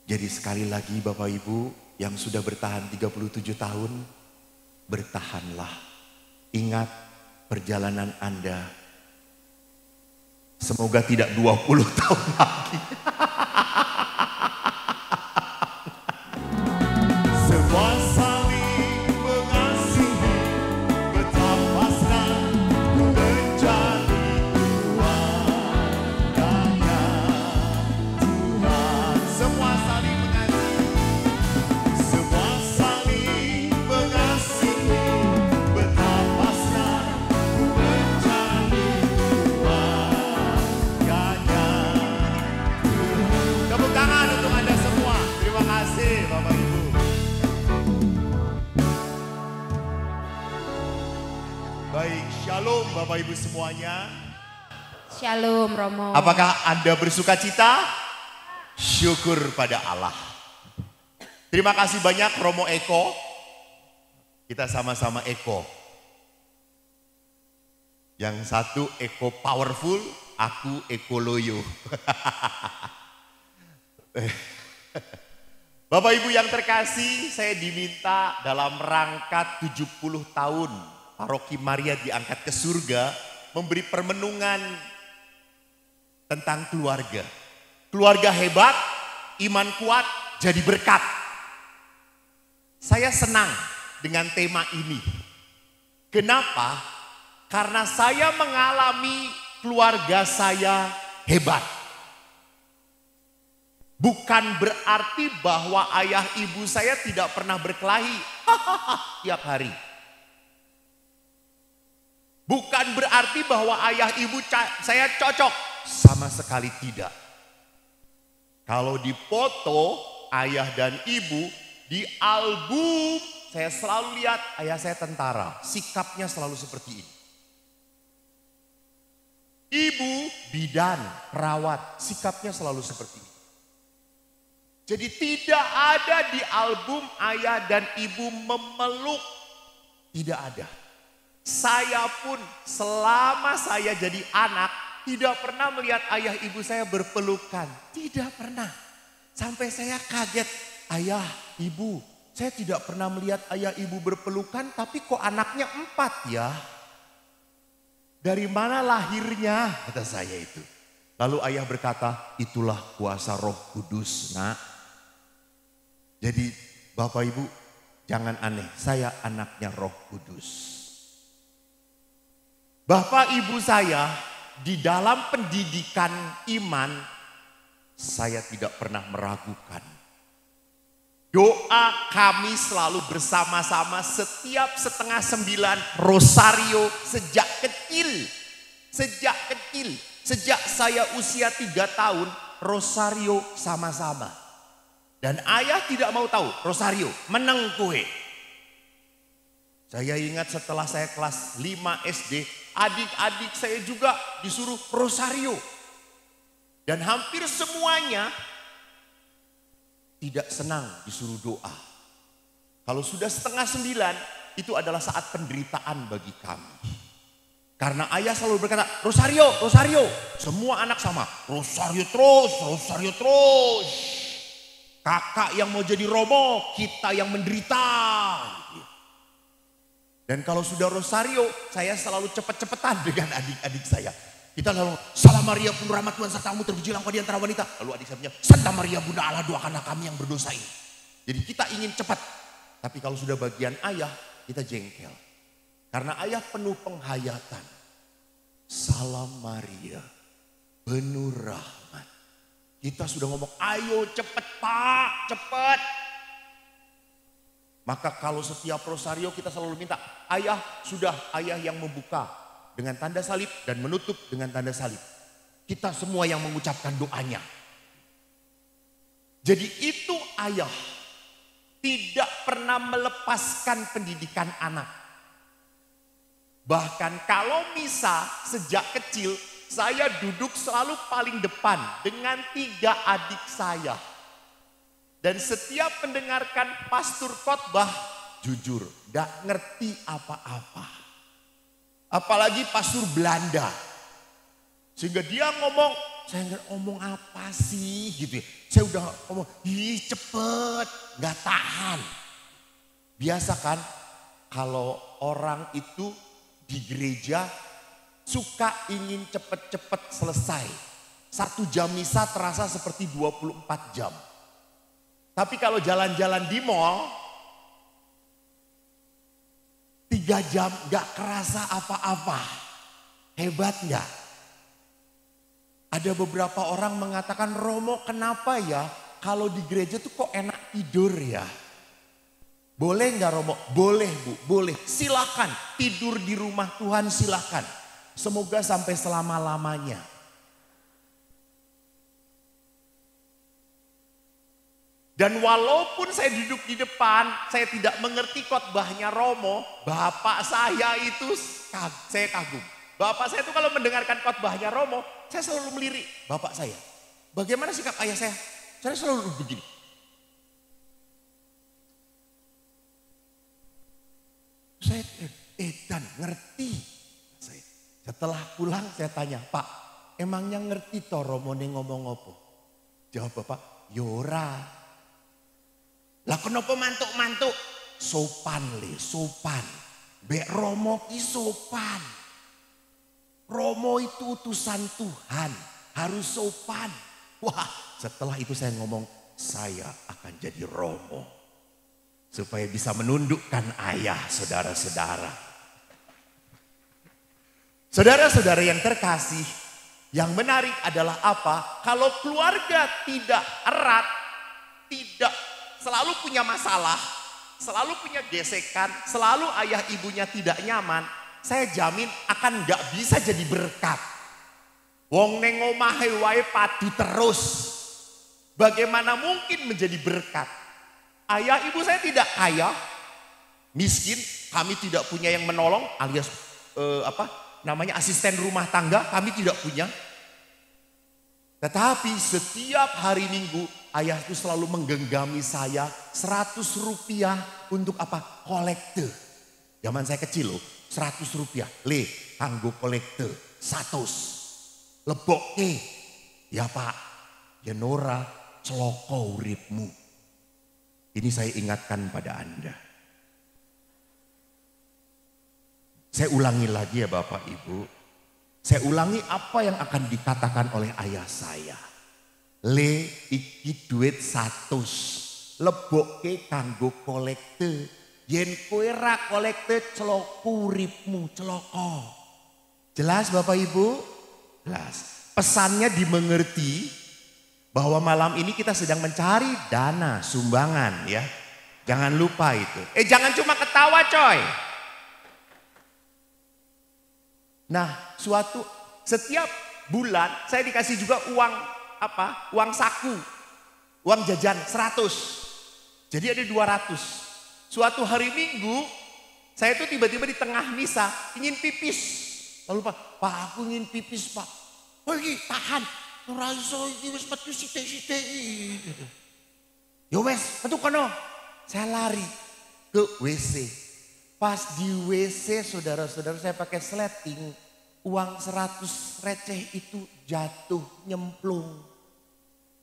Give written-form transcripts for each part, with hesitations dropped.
Jadi sekali lagi Bapak Ibu yang sudah bertahan 37 tahun, bertahanlah. Ingat perjalanan Anda. Semoga tidak 20 tahun lagi. Semua saling mengasihi, betapa senang menjadi keluarganya Tuhan. Semua saling mengasihi, semua saling mengasihi, betapa senang menjadi keluarganya Tuhan. Tepuk tangan untuk Anda semua. Terima kasih Bapak Ibu. Baik, shalom Bapak Ibu semuanya. Shalom Romo. Apakah Anda bersuka cita? Syukur pada Allah. Terima kasih banyak Romo Eko. Kita sama-sama Eko. Yang satu Eko powerful, aku Eko loyo. Bapak Ibu yang terkasih, saya diminta dalam rangka 70 tahun Paroki Maria diangkat ke surga, memberi permenungan tentang keluarga. Keluarga hebat, iman kuat, jadi berkat. Saya senang dengan tema ini. Kenapa? Karena saya mengalami keluarga saya hebat. Bukan berarti bahwa ayah ibu saya tidak pernah berkelahi tiap hari. Bukan berarti bahwa ayah ibu saya cocok, sama sekali tidak. Kalau dipoto ayah dan ibu di album, saya selalu lihat ayah saya tentara, sikapnya selalu seperti ini. Ibu bidan, perawat, sikapnya selalu seperti ini. Jadi tidak ada di album ayah dan ibu memeluk, tidak ada. Saya pun selama saya jadi anak tidak pernah melihat ayah ibu saya berpelukan. Tidak pernah. Sampai saya kaget. Ayah, ibu, saya tidak pernah melihat ayah ibu berpelukan, tapi kok anaknya 4 ya? Dari mana lahirnya? Kata saya itu. Lalu ayah berkata, itulah kuasa Roh Kudus, nak. Jadi Bapak Ibu jangan aneh, saya anaknya Roh Kudus. Bapak ibu saya di dalam pendidikan iman, saya tidak pernah meragukan. Doa kami selalu bersama-sama setiap 8:30 rosario sejak kecil. Sejak saya usia 3 tahun rosario sama-sama. Dan ayah tidak mau tahu rosario, meneng kue. Saya ingat setelah saya kelas 5 SD, adik-adik saya juga disuruh rosario. Dan hampir semuanya tidak senang disuruh doa. Kalau sudah 8:30, itu adalah saat penderitaan bagi kami. Karena ayah selalu berkata, rosario, rosario. Semua anak sama, rosario terus, rosario terus. Kakak yang mau jadi romo, kita yang menderita. Dan kalau sudah rosario, saya selalu cepet-cepetan dengan adik-adik saya. Kita lalu, Salam Maria penuh rahmat Tuhan sertamu, terpujilah engkau di antara wanita. Lalu adik saya punya, Santa Maria Bunda Allah, doakanlah kami yang berdosa ini. Jadi kita ingin cepat. Tapi kalau sudah bagian ayah, kita jengkel. Karena ayah penuh penghayatan. Salam Maria, penuh rahmat. Kita sudah ngomong, ayo cepet Pak, cepet. Maka kalau setiap rosario kita selalu minta, ayah sudah ayah yang membuka dengan tanda salib dan menutup dengan tanda salib. Kita semua yang mengucapkan doanya. Jadi itu ayah tidak pernah melepaskan pendidikan anak. Bahkan kalau misa sejak kecil saya duduk selalu paling depan dengan 3 adik saya. Dan setiap mendengarkan pastor khotbah, jujur gak ngerti apa-apa. Apalagi pastor Belanda. Sehingga dia ngomong Saya nggak ngomong apa sih gitu ya. Saya udah ngomong, ih cepet, nggak tahan. Biasa kan kalau orang itu di gereja suka ingin cepet-cepet selesai. 1 jam misa terasa seperti 24 jam. Tapi kalau jalan-jalan di mall, 3 jam gak kerasa apa-apa. Hebat gak? Ada beberapa orang mengatakan, Romo kenapa ya kalau di gereja tuh kok enak tidur ya? Boleh gak Romo? Boleh Bu, boleh. Silakan tidur di rumah Tuhan, silakan. Semoga sampai selama-lamanya. Dan walaupun saya duduk di depan, saya tidak mengerti khotbahnya Romo, bapak saya itu saya kagum. Bapak saya itu kalau mendengarkan khotbahnya Romo, saya selalu melirik bapak saya. Bagaimana sikap ayah saya? Saya selalu begini. Saya Dan ngerti. Setelah pulang saya tanya, Pak, emangnya ngerti toh Romo nih ngomong apa? Jawab bapak, Yora. Lah kenapa mantuk-mantuk? Sopan le, sopan. Bek Romo ki sopan. Romo itu utusan Tuhan, harus sopan. Wah, setelah itu saya ngomong, saya akan jadi Romo. Supaya bisa menundukkan ayah, saudara-saudara. Saudara-saudara yang terkasih, yang menarik adalah apa? Kalau keluarga tidak erat, tidak selalu punya masalah, selalu punya gesekan, selalu ayah ibunya tidak nyaman, saya jamin akan gak bisa jadi berkat. Wong neng omahe wae padu terus. Bagaimana mungkin menjadi berkat? Ayah ibu saya tidak kaya, miskin, kami tidak punya yang menolong alias asisten rumah tangga, kami tidak punya. Tetapi setiap hari Minggu ayah itu selalu menggenggami saya 100 rupiah untuk apa? Kolekte. Zaman saya kecil loh, 100 rupiah. Le, kanggo kolekte, 100. Leboke. Ya Pak, ya Nora, celoko uripmu. Ini saya ingatkan pada Anda. Saya ulangi lagi ya Bapak Ibu. Saya ulangi apa yang akan dikatakan oleh ayah saya. Le iki duit 100. Leboke kanggo kolekte. Yen kowe ra kolekte celoko uripmu, celoko. Jelas Bapak Ibu? Jelas. Pesannya dimengerti bahwa malam ini kita sedang mencari dana sumbangan ya. Jangan lupa itu. Jangan cuma ketawa coy. Nah, setiap bulan saya dikasih juga uang uang saku, uang jajan 100. Jadi ada 200. Suatu hari Minggu saya tuh tiba-tiba di tengah misa ingin pipis. Lalu Pak aku ingin pipis Pak. Oh ini tahan, ora iso iki wis metu sithik-sithik. Yo wes, metu kono. Saya lari ke WC. Pas di WC saudara-saudara saya pakai sleting, uang 100 receh itu jatuh nyemplung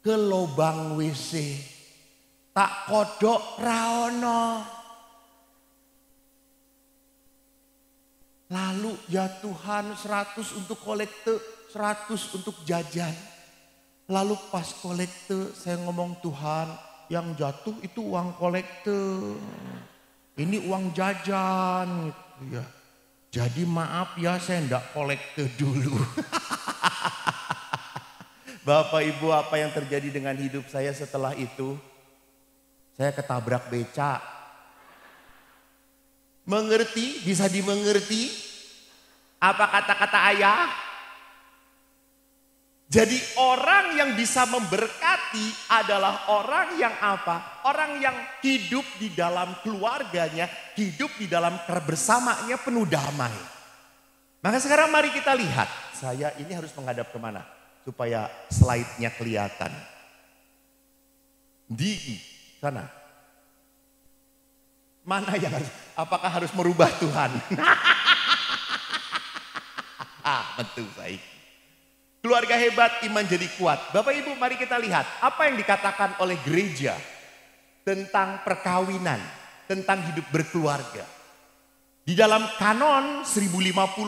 ke lubang WC. Tak kodok raono. Lalu ya Tuhan 100 untuk kolekte, 100 untuk jajan. Lalu pas kolekte saya ngomong Tuhan yang jatuh itu uang kolekte. Ini uang jajan gitu ya. Jadi maaf ya saya enggak kolekte dulu. Bapak Ibu apa yang terjadi dengan hidup saya setelah itu? Saya ketabrak becak. Mengerti? Bisa dimengerti? Apa kata-kata ayah? Jadi orang yang bisa memberkati adalah orang yang apa? Orang yang hidup di dalam keluarganya, hidup di dalam kebersamaannya penuh damai. Maka sekarang mari kita lihat. Saya ini harus menghadap kemana? Supaya slide-nya kelihatan. Di sana. Mana yang harus? Apakah harus merubah Tuhan? Betul baik. Keluarga hebat, iman jadi kuat. Bapak Ibu, mari kita lihat apa yang dikatakan oleh gereja tentang perkawinan, tentang hidup berkeluarga. Di dalam kanon 1055,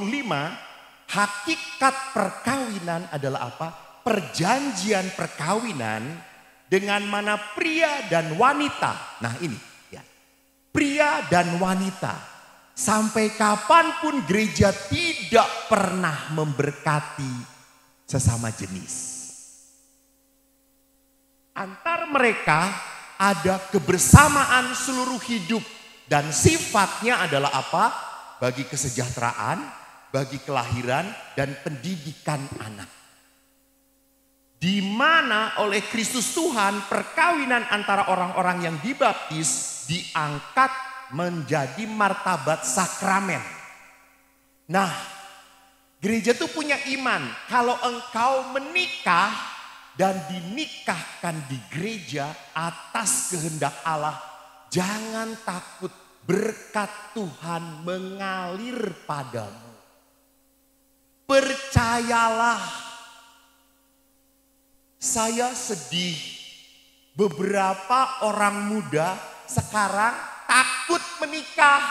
hakikat perkawinan adalah apa? Perjanjian perkawinan dengan mana pria dan wanita. Nah ini ya, pria dan wanita. Sampai kapanpun gereja tidak pernah memberkati sesama jenis. Antar mereka ada kebersamaan seluruh hidup. Dan sifatnya adalah apa? Bagi kesejahteraan, bagi kelahiran dan pendidikan anak. Di mana oleh Kristus Tuhan perkawinan antara orang-orang yang dibaptis diangkat menjadi martabat sakramen. Nah, gereja tuh punya iman. Kalau engkau menikah dan dinikahkan di gereja atas kehendak Allah, jangan takut, berkat Tuhan mengalir padamu. Percayalah. Saya sedih, beberapa orang muda sekarang takut menikah.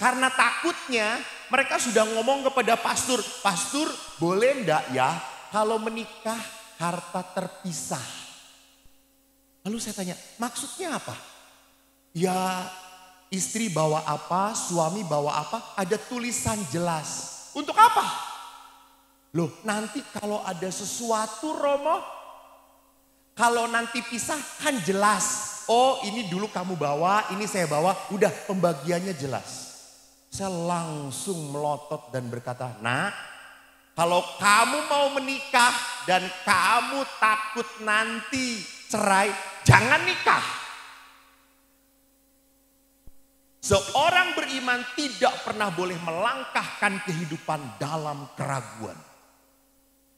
Karena takutnya mereka sudah ngomong kepada pastor, "Pastor, boleh enggak ya kalau menikah harta terpisah?" Lalu saya tanya, maksudnya apa? Ya, istri bawa apa, suami bawa apa, ada tulisan jelas. Untuk apa? Loh, nanti kalau ada sesuatu, Romo, kalau nanti pisah kan jelas. Oh, ini dulu kamu bawa, ini saya bawa, udah pembagiannya jelas. Saya langsung melotot dan berkata, "Nak, kalau kamu mau menikah dan kamu takut nanti cerai, jangan nikah." Seorang beriman tidak pernah boleh melangkahkan kehidupan dalam keraguan.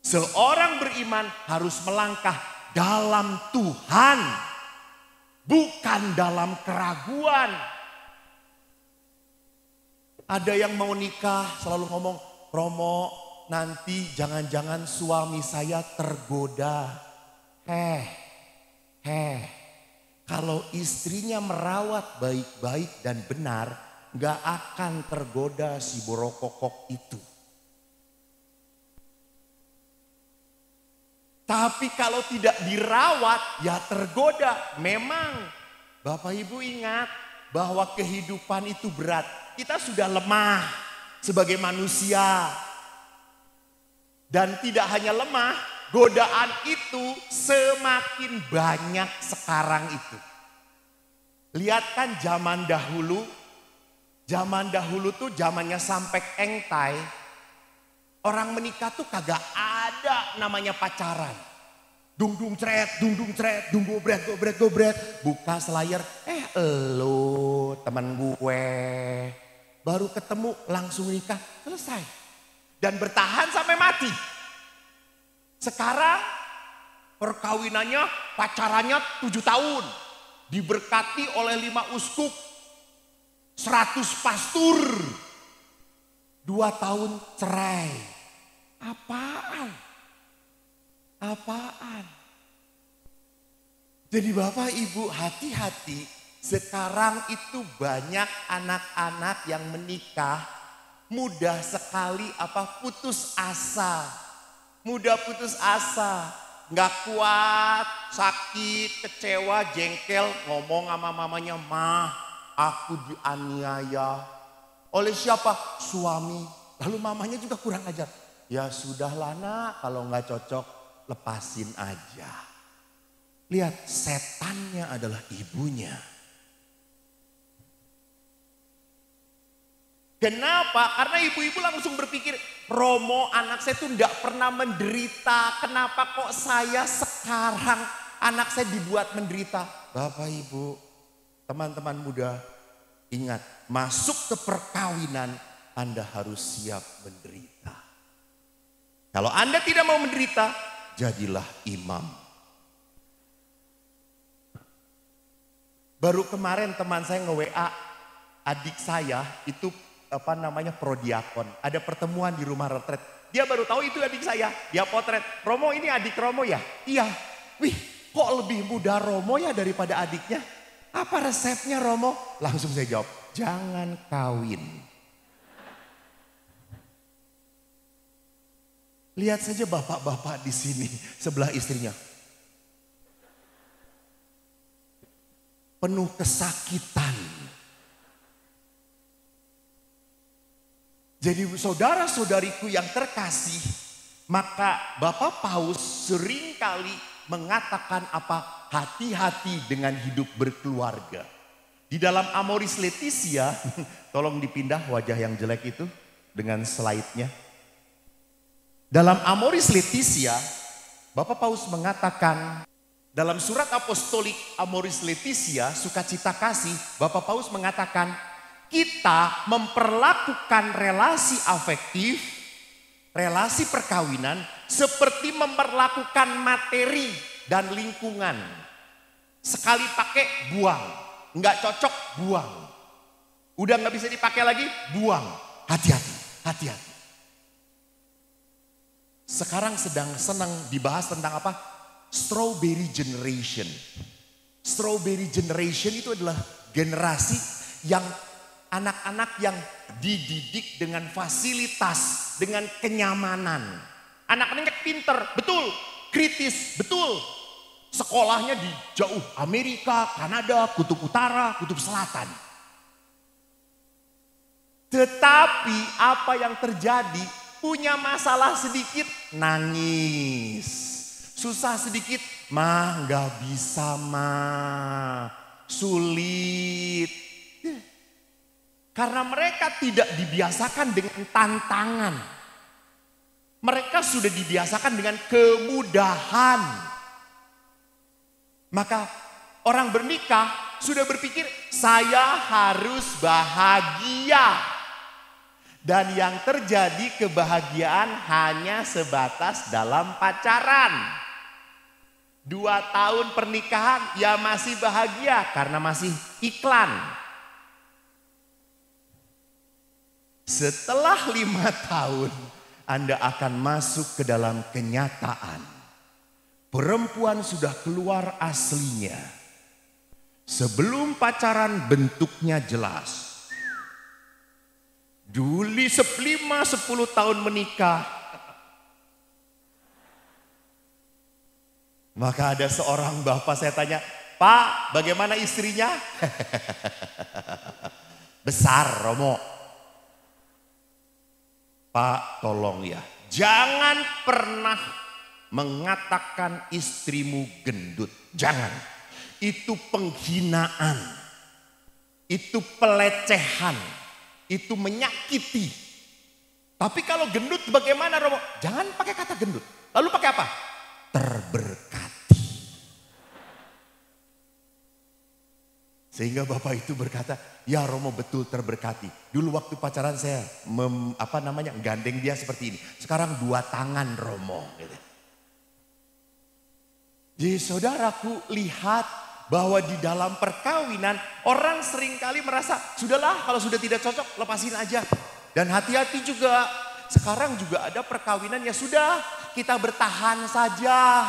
Seorang beriman harus melangkah dalam Tuhan, bukan dalam keraguan. Ada yang mau nikah selalu ngomong, "Romo, nanti jangan-jangan suami saya tergoda." Kalau istrinya merawat baik-baik dan benar, gak akan tergoda si borokokok itu. Tapi kalau tidak dirawat, ya tergoda. Memang, Bapak Ibu ingat bahwa kehidupan itu berat. Kita sudah lemah sebagai manusia. Dan tidak hanya lemah, godaan itu semakin banyak sekarang itu. Lihat kan zaman dahulu tuh zamannya Sampek Engtai. Orang menikah tuh kagak ada namanya pacaran. Dung dung cret, dung gobret. Buka selayar, elo teman gue. Baru ketemu langsung nikah, selesai. Dan bertahan sampai mati. Sekarang perkawinannya, pacarannya 7 tahun. Diberkati oleh 5 uskup, 100 pastur. 2 tahun cerai. Apaan? Jadi Bapak Ibu hati-hati. Sekarang itu banyak anak-anak yang menikah mudah sekali putus asa. Mudah putus asa. Gak kuat, sakit, kecewa, jengkel. Ngomong sama mamanya, "Mah, aku dianiaya." Oleh siapa? Suami. Lalu mamanya juga kurang ajar. "Ya sudahlah nak, kalau gak cocok lepasin aja." Lihat, setannya adalah ibunya. Kenapa? Karena ibu-ibu langsung berpikir, "Romo, anak saya tuh gak pernah menderita. Kenapa kok saya sekarang anak saya dibuat menderita?" Bapak Ibu, teman-teman muda, ingat, masuk ke perkawinan Anda harus siap menderita. Kalau Anda tidak mau menderita, jadilah imam. Baru kemarin teman saya nge-WA adik saya itu prodiakon. Ada pertemuan di rumah retret. Dia baru tahu itu adik saya. Dia potret, Romo ini adik Romo ya? Iya. Wih, kok lebih muda Romo ya daripada adiknya? Apa resepnya Romo? Langsung saya jawab, jangan kawin. Lihat saja bapak-bapak di sini sebelah istrinya. Penuh kesakitan. Jadi saudara-saudariku yang terkasih, maka Bapak Paus seringkali mengatakan apa? Hati-hati dengan hidup berkeluarga. Di dalam Amoris Laetitia, tolong dipindah wajah yang jelek itu dengan slide-nya. Dalam Amoris Laetitia, Bapak Paus mengatakan dalam surat apostolik Amoris Laetitia, sukacita kasih, Bapak Paus mengatakan kita memperlakukan relasi afektif, relasi perkawinan seperti memperlakukan materi dan lingkungan. Sekali pakai buang, nggak cocok buang. Udah nggak bisa dipakai lagi, buang. Hati-hati, hati-hati. Sekarang sedang senang dibahas tentang apa? Strawberry Generation. Strawberry Generation itu adalah generasi yang anak-anak yang dididik dengan fasilitas, dengan kenyamanan. Anak-anaknya pinter, betul. Kritis, betul. Sekolahnya di jauh Amerika, Kanada, Kutub Utara, Kutub Selatan. Tetapi apa yang terjadi? Punya masalah sedikit, nangis. Susah sedikit, mah gak bisa mah. Sulit. Karena mereka tidak dibiasakan dengan tantangan. Mereka sudah dibiasakan dengan kemudahan. Maka orang bernikah sudah berpikir, saya harus bahagia. Dan yang terjadi kebahagiaan hanya sebatas dalam pacaran. 2 tahun pernikahan ya masih bahagia karena masih iklan. Setelah 5 tahun Anda akan masuk ke dalam kenyataan. Perempuan sudah keluar aslinya. Sebelum pacaran bentuknya jelas. Dulu 5-10 tahun menikah. Maka ada seorang bapak, saya tanya, Pak bagaimana istrinya? Besar Romo. Pak tolong ya, jangan pernah mengatakan istrimu gendut. Jangan. Itu penghinaan. Itu pelecehan. Itu menyakiti. Tapi kalau gendut bagaimana Romo? Jangan pakai kata gendut. Lalu pakai apa? Terberkati. Sehingga bapak itu berkata, ya Romo betul terberkati. Dulu waktu pacaran saya gandeng dia seperti ini. Sekarang 2 tangan Romo. Gitu. Jadi saudaraku lihat bahwa di dalam perkawinan orang seringkali merasa sudahlah kalau sudah tidak cocok lepasin aja. Dan hati-hati juga, sekarang juga ada perkawinan ya sudah kita bertahan saja.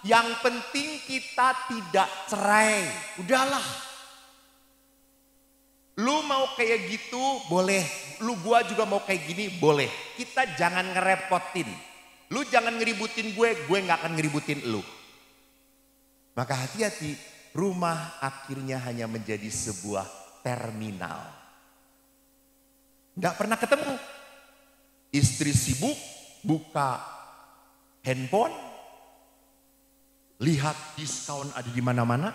Yang penting kita tidak cerai, udahlah. Lu mau kayak gitu boleh, gua juga mau kayak gini boleh. Kita jangan ngerepotin, lu jangan ngeributin gue gak akan ngeributin lu. Maka hati-hati. Rumah akhirnya hanya menjadi sebuah terminal. Gak pernah ketemu. Istri sibuk buka handphone. Lihat diskon ada di mana-mana.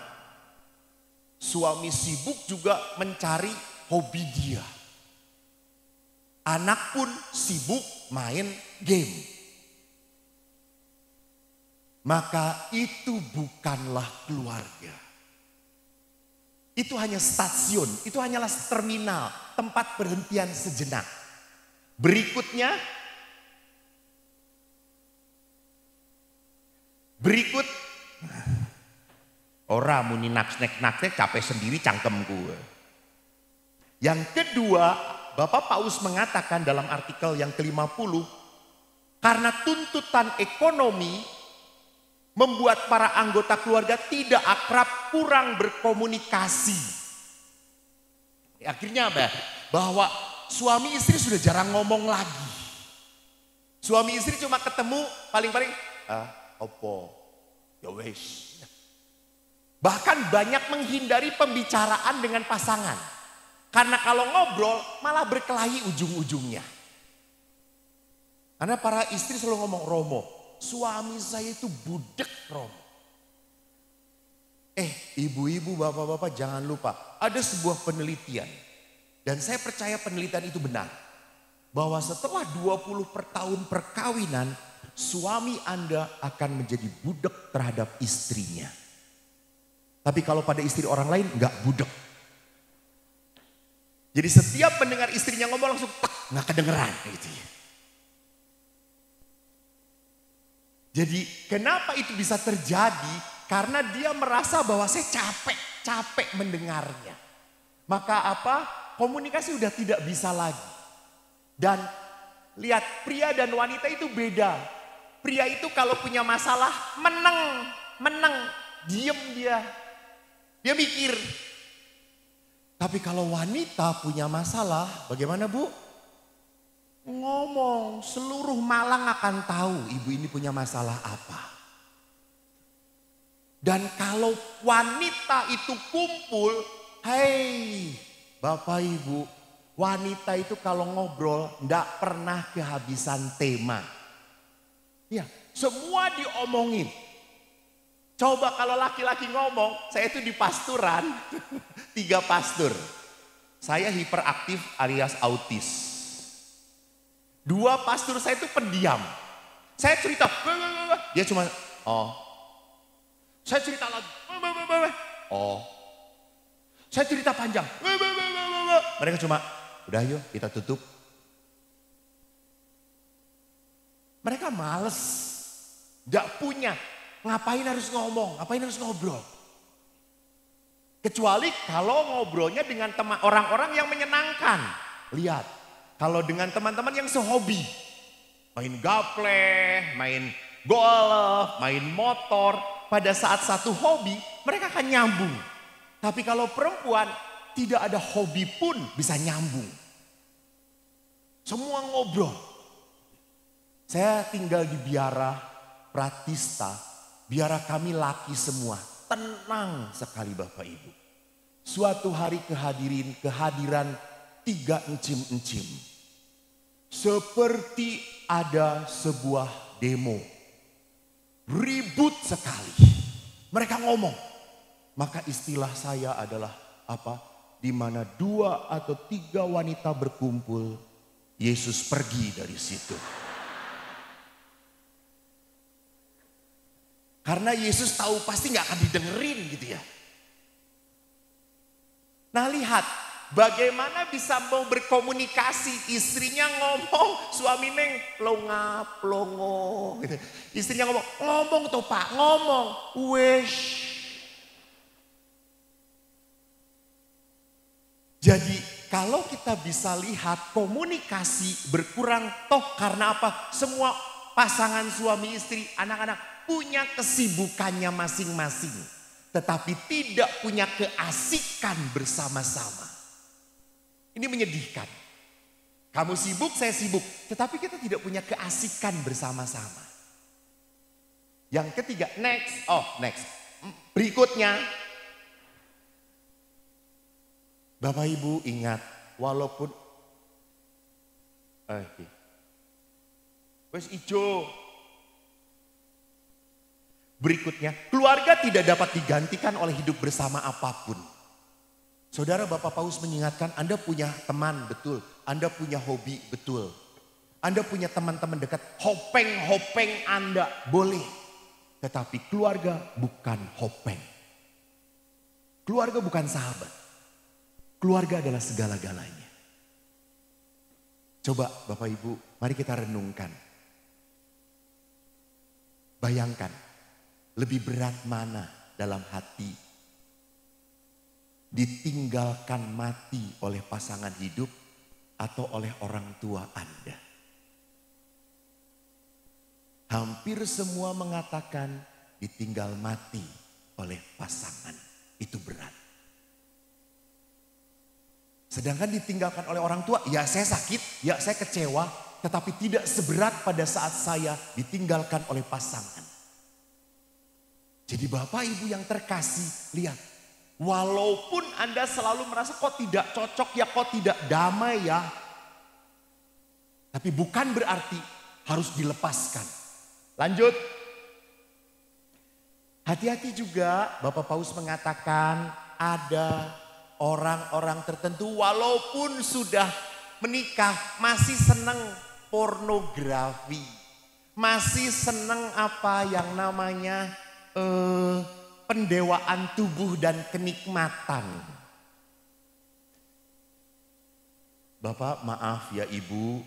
Suami sibuk juga mencari hobi dia. Anak pun sibuk main game. Maka itu bukanlah keluarga. Itu hanya stasiun, itu hanyalah terminal, tempat perhentian sejenak. Berikut ora muni naksnek capek sendiri cangkem gue. Yang kedua, Bapak Paus mengatakan dalam artikel yang ke-50, Karena tuntutan ekonomi membuat para anggota keluarga tidak akrab, kurang berkomunikasi. Akhirnya apa? Bahwa suami istri sudah jarang ngomong lagi. Suami istri cuma ketemu paling-paling, opo, ya wes. Bahkan banyak menghindari pembicaraan dengan pasangan. Karena kalau ngobrol malah berkelahi ujung-ujungnya. Karena para istri selalu ngomong, Romo, suami saya itu budek, Romo. Ibu-ibu, bapak-bapak jangan lupa, ada sebuah penelitian. Dan saya percaya penelitian itu benar. Bahwa setelah 20 tahun perkawinan, suami Anda akan menjadi budek terhadap istrinya. Tapi kalau pada istri orang lain enggak budek. Jadi setiap mendengar istrinya ngomong langsung nggak kedengeran gitu ya. Jadi kenapa itu bisa terjadi? Karena dia merasa bahwa saya capek mendengarnya. Maka apa? Komunikasi udah tidak bisa lagi. Dan lihat, pria dan wanita itu beda. Pria itu kalau punya masalah meneng, diem dia. Dia mikir. Tapi kalau wanita punya masalah, bagaimana Bu? Ngomong, seluruh Malang akan tahu ibu ini punya masalah apa. Dan kalau wanita itu kumpul, hei Bapak Ibu, wanita itu kalau ngobrol ndak pernah kehabisan tema. Ya, semua diomongin. Coba kalau laki-laki ngomong, saya itu di pasturan, 3 pastur. Saya hiperaktif alias autis. 2 pastur saya itu pendiam. Saya cerita, dia cuma, oh. Saya cerita lagi, oh. Saya cerita panjang, mereka cuma, udah yuk kita tutup. Mereka males, gak punya. Ngapain harus ngomong, ngapain harus ngobrol. Kecuali kalau ngobrolnya dengan orang-orang yang menyenangkan. Lihat, kalau dengan teman-teman yang sehobi. Main gaple, main golf, main motor. Pada saat satu hobi, mereka akan nyambung. Tapi kalau perempuan, tidak ada hobi pun bisa nyambung. Semua ngobrol. Saya tinggal di Biara Pratista. Biara kami laki semua. Tenang sekali Bapak Ibu. Suatu hari kehadiran 3 encim-encim. Seperti ada sebuah demo. Ribut sekali. Mereka ngomong. Maka istilah saya adalah apa? Di mana 2 atau 3 wanita berkumpul, Yesus pergi dari situ. Karena Yesus tahu pasti gak akan didengerin gitu ya. Nah lihat, bagaimana bisa mau berkomunikasi. Istrinya ngomong, suami neng plongo gitu. Istrinya ngomong tuh Pak, ngomong. Wesh. Jadi kalau kita bisa lihat komunikasi berkurang toh karena apa? Semua pasangan suami istri, anak-anak punya kesibukannya masing-masing. Tetapi tidak punya keasikan bersama-sama. Ini menyedihkan. Kamu sibuk, saya sibuk. Tetapi kita tidak punya keasikan bersama-sama. Yang ketiga, next. Berikutnya. Bapak Ibu ingat, walaupun wes ijo. Berikutnya, keluarga tidak dapat digantikan oleh hidup bersama apapun. Saudara Bapak Paus mengingatkan, Anda punya teman, betul. Anda punya hobi, betul. Anda punya teman-teman dekat, hopeng Anda, boleh. Tetapi keluarga bukan hopeng. Keluarga bukan sahabat. Keluarga adalah segala-galanya. Coba Bapak Ibu, mari kita renungkan. Bayangkan. Lebih berat mana dalam hati ditinggalkan mati oleh pasangan hidup atau oleh orang tua Anda? Hampir semua mengatakan ditinggal mati oleh pasangan. Itu berat. Sedangkan ditinggalkan oleh orang tua, ya saya sakit, ya saya kecewa. Tetapi tidak seberat pada saat saya ditinggalkan oleh pasangan. Jadi Bapak Ibu yang terkasih, lihat. Walaupun Anda selalu merasa kok tidak cocok ya, kok tidak damai ya. Tapi bukan berarti harus dilepaskan. Lanjut. Hati-hati juga, Bapak Paus mengatakan ada orang-orang tertentu walaupun sudah menikah masih senang pornografi. Masih senang apa yang namanya pendewaan tubuh dan kenikmatan. Bapak maaf ya Ibu,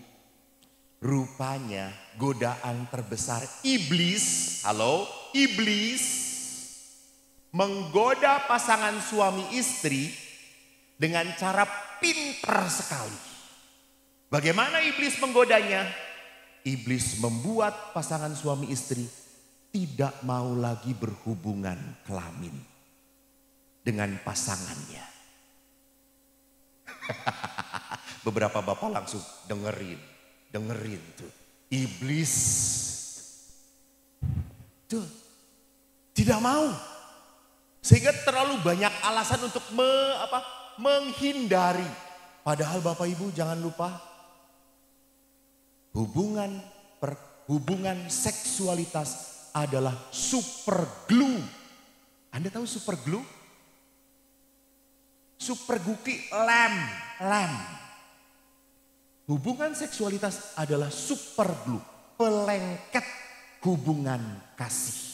rupanya godaan terbesar iblis, halo, iblis menggoda pasangan suami istri dengan cara pintar sekali. Bagaimana iblis menggodanya? Iblis membuat pasangan suami istri tidak mau lagi berhubungan kelamin dengan pasangannya. Beberapa bapak langsung dengerin tuh. Iblis tuh tidak mau. Sehingga terlalu banyak alasan untuk menghindari. Padahal Bapak Ibu jangan lupa hubungan seksualitas adalah super glue. Anda tahu super glue? Super guki lem. Hubungan seksualitas adalah super glue, pelengket hubungan kasih.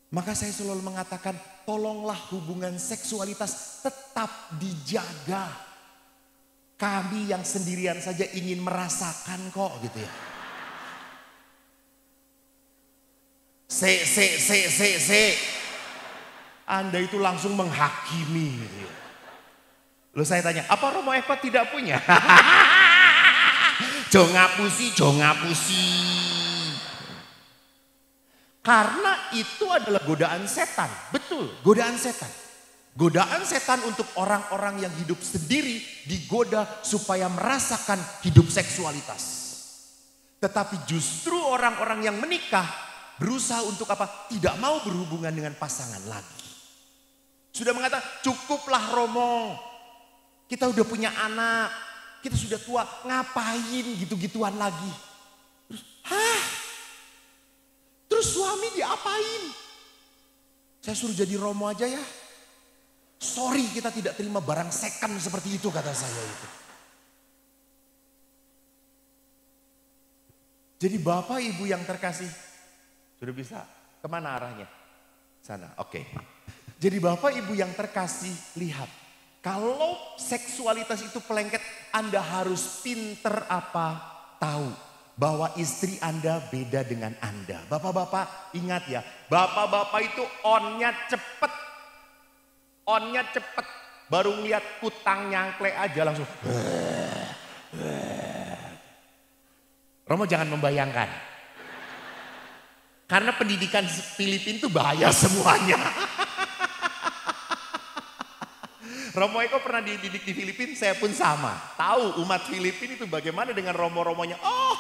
Maka saya selalu mengatakan, tolonglah hubungan seksualitas tetap dijaga. Kami yang sendirian saja ingin merasakan kok gitu ya. Anda itu langsung menghakimi gitu ya. Lalu saya tanya, apa Romo Eko tidak punya? Jo ngapusi. Karena itu adalah godaan setan. Betul, godaan setan. Godaan setan untuk orang-orang yang hidup sendiri digoda supaya merasakan hidup seksualitas. Tetapi justru orang-orang yang menikah berusaha untuk apa? Tidak mau berhubungan dengan pasangan lagi. Sudah mengatakan cukuplah Romo. Kita udah punya anak. Kita sudah tua. Ngapain gitu-gituan lagi? Terus suami diapain? Saya suruh jadi Romo aja ya. Sorry kita tidak terima barang second seperti itu kata saya itu. Jadi Bapak Ibu yang terkasih. Sudah bisa? Kemana arahnya? Sana, oke. Jadi Bapak Ibu yang terkasih, lihat. Kalau seksualitas itu pelengket, Anda harus pinter tahu bahwa istri Anda beda dengan Anda. Bapak-bapak ingat ya, bapak-bapak itu onnya cepet. Baru ngeliat kutang nyangkle aja langsung. Romo jangan membayangkan. Karena pendidikan Filipina itu bahaya semuanya. Romo Eko pernah dididik di Filipina, saya pun sama. Tahu umat Filipina itu bagaimana dengan romo-romonya. Oh,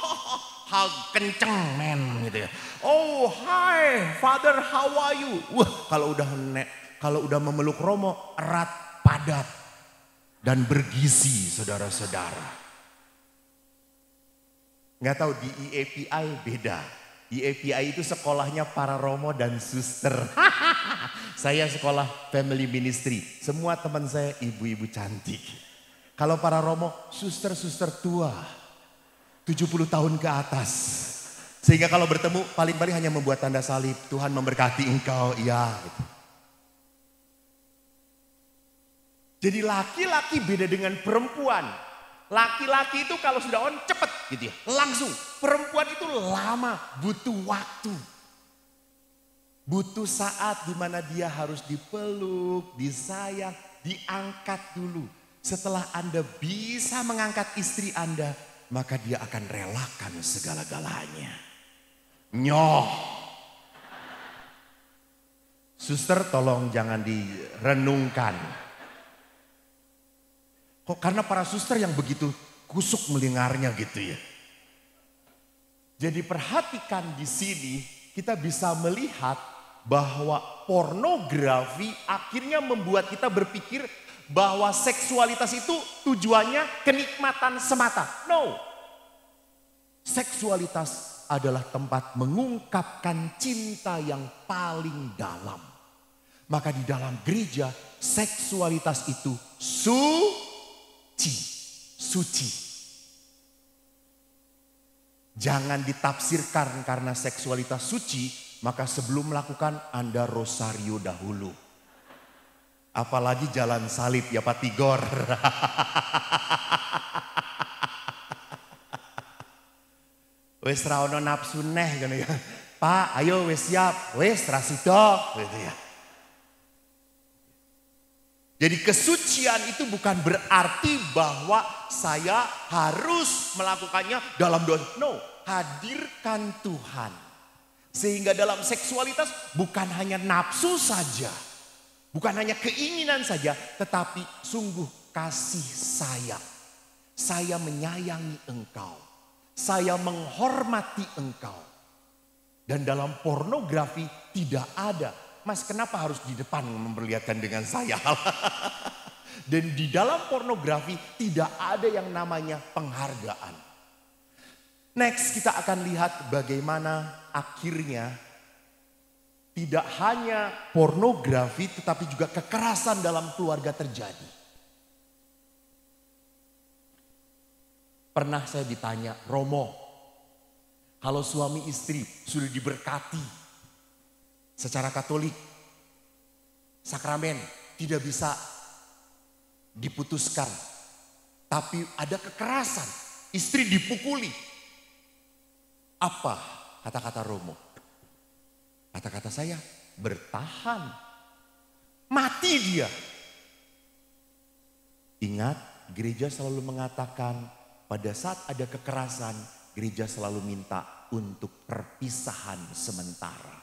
hug kenceng men gitu ya. Oh, hi, Father, how are you? Wah, kalau udah memeluk Romo, erat, padat, dan bergizi saudara-saudara. Nggak tahu di IAPI beda. IAPI itu sekolahnya para Romo dan suster. Saya sekolah family ministry. Semua teman saya ibu-ibu cantik. Kalau para Romo, suster-suster tua. 70 tahun ke atas. Sehingga kalau bertemu paling-paling hanya membuat tanda salib. Tuhan memberkati engkau, iya gitu. Jadi laki-laki beda dengan perempuan. Laki-laki itu kalau sudah on cepet gitu ya, langsung. Perempuan itu lama, butuh waktu. Butuh saat di mana dia harus dipeluk, disayang, diangkat dulu. Setelah Anda bisa mengangkat istri Anda, maka dia akan relakan segala-galanya. Nyoh. Suster tolong jangan direnungkan. Kok karena para suster yang begitu kusuk mendengarnya gitu ya. Jadi perhatikan di sini kita bisa melihat bahwa pornografi akhirnya membuat kita berpikir bahwa seksualitas itu tujuannya kenikmatan semata. No. Seksualitas adalah tempat mengungkapkan cinta yang paling dalam. Maka di dalam gereja seksualitas itu suci. Jangan ditafsirkan karena seksualitas suci, maka sebelum melakukan Anda rosario dahulu. Apalagi jalan salib ya Pak Tigor. Wes ra ono nafsu neh gitu ya. Pak, ayo wes siap, wes rasido gitu ya. Jadi kesucian itu bukan berarti bahwa saya harus melakukannya dalam dosa. No, hadirkan Tuhan. Sehingga dalam seksualitas bukan hanya nafsu saja. Bukan hanya keinginan saja, tetapi sungguh kasih sayang. Saya menyayangi engkau. Saya menghormati engkau. Dan dalam pornografi tidak ada. Mas, kenapa harus di depan memperlihatkan dengan saya? Dan di dalam pornografi tidak ada yang namanya penghargaan. Next kita akan lihat bagaimana akhirnya tidak hanya pornografi tetapi juga kekerasan dalam keluarga terjadi. Pernah saya ditanya, Romo, kalau suami istri sudah diberkati secara Katolik, sakramen tidak bisa diputuskan. Tapi ada kekerasan, istri dipukuli. Apa kata-kata Romo? Kata-kata saya, bertahan. Mati dia. Ingat, gereja selalu mengatakan pada saat ada kekerasan, gereja selalu minta untuk perpisahan sementara.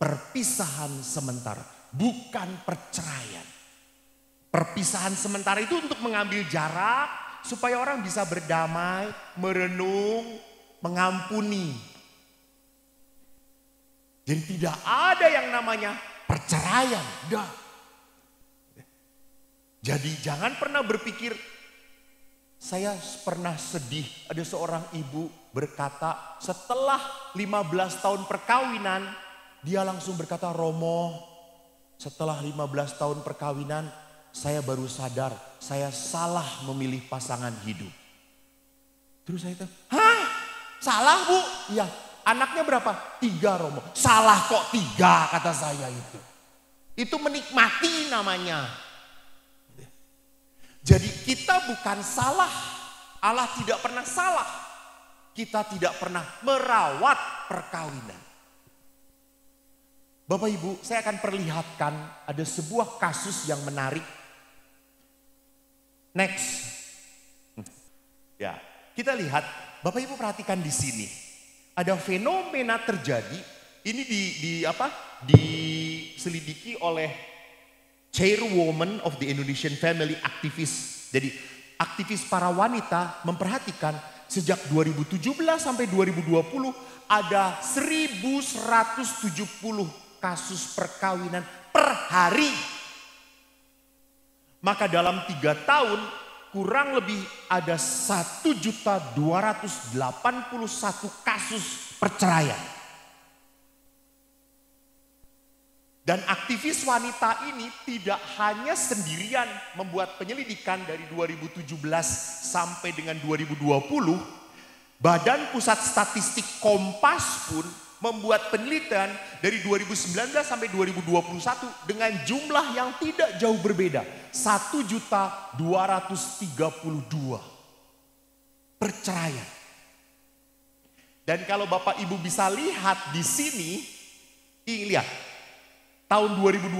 Perpisahan sementara, bukan perceraian. Perpisahan sementara itu untuk mengambil jarak supaya orang bisa berdamai, merenung, mengampuni. Jadi tidak ada yang namanya perceraian. Tidak. Jadi jangan pernah berpikir, saya pernah sedih. Ada seorang ibu berkata setelah 15 tahun perkawinan, dia langsung berkata, Romo, setelah 15 tahun perkawinan, saya baru sadar saya salah memilih pasangan hidup. Terus saya tanya, hah? Salah bu? Iya. Anaknya berapa? 3 Romo. Salah kok 3 kata saya itu. Itu menikmati namanya. Jadi kita bukan salah. Allah tidak pernah salah. Kita tidak pernah merawat perkawinan. Bapak Ibu, saya akan perlihatkan ada sebuah kasus yang menarik. Next. Ya, kita lihat, Bapak Ibu perhatikan di sini. Ada fenomena terjadi, ini diselidiki oleh Chairwoman of the Indonesian Family Activist. Jadi aktivis para wanita memperhatikan sejak 2017 sampai 2020 ada 1170 kasus perkawinan per hari. Maka dalam 3 tahun kurang lebih ada 1.281 kasus perceraian. Dan aktivis wanita ini tidak hanya sendirian membuat penyelidikan dari 2017 sampai dengan 2020. Badan Pusat Statistik Kompas pun membuat penelitian dari 2019 sampai 2021 dengan jumlah yang tidak jauh berbeda. 1.232 perceraian. Dan kalau Bapak Ibu bisa lihat di sini, lihat. Tahun 2021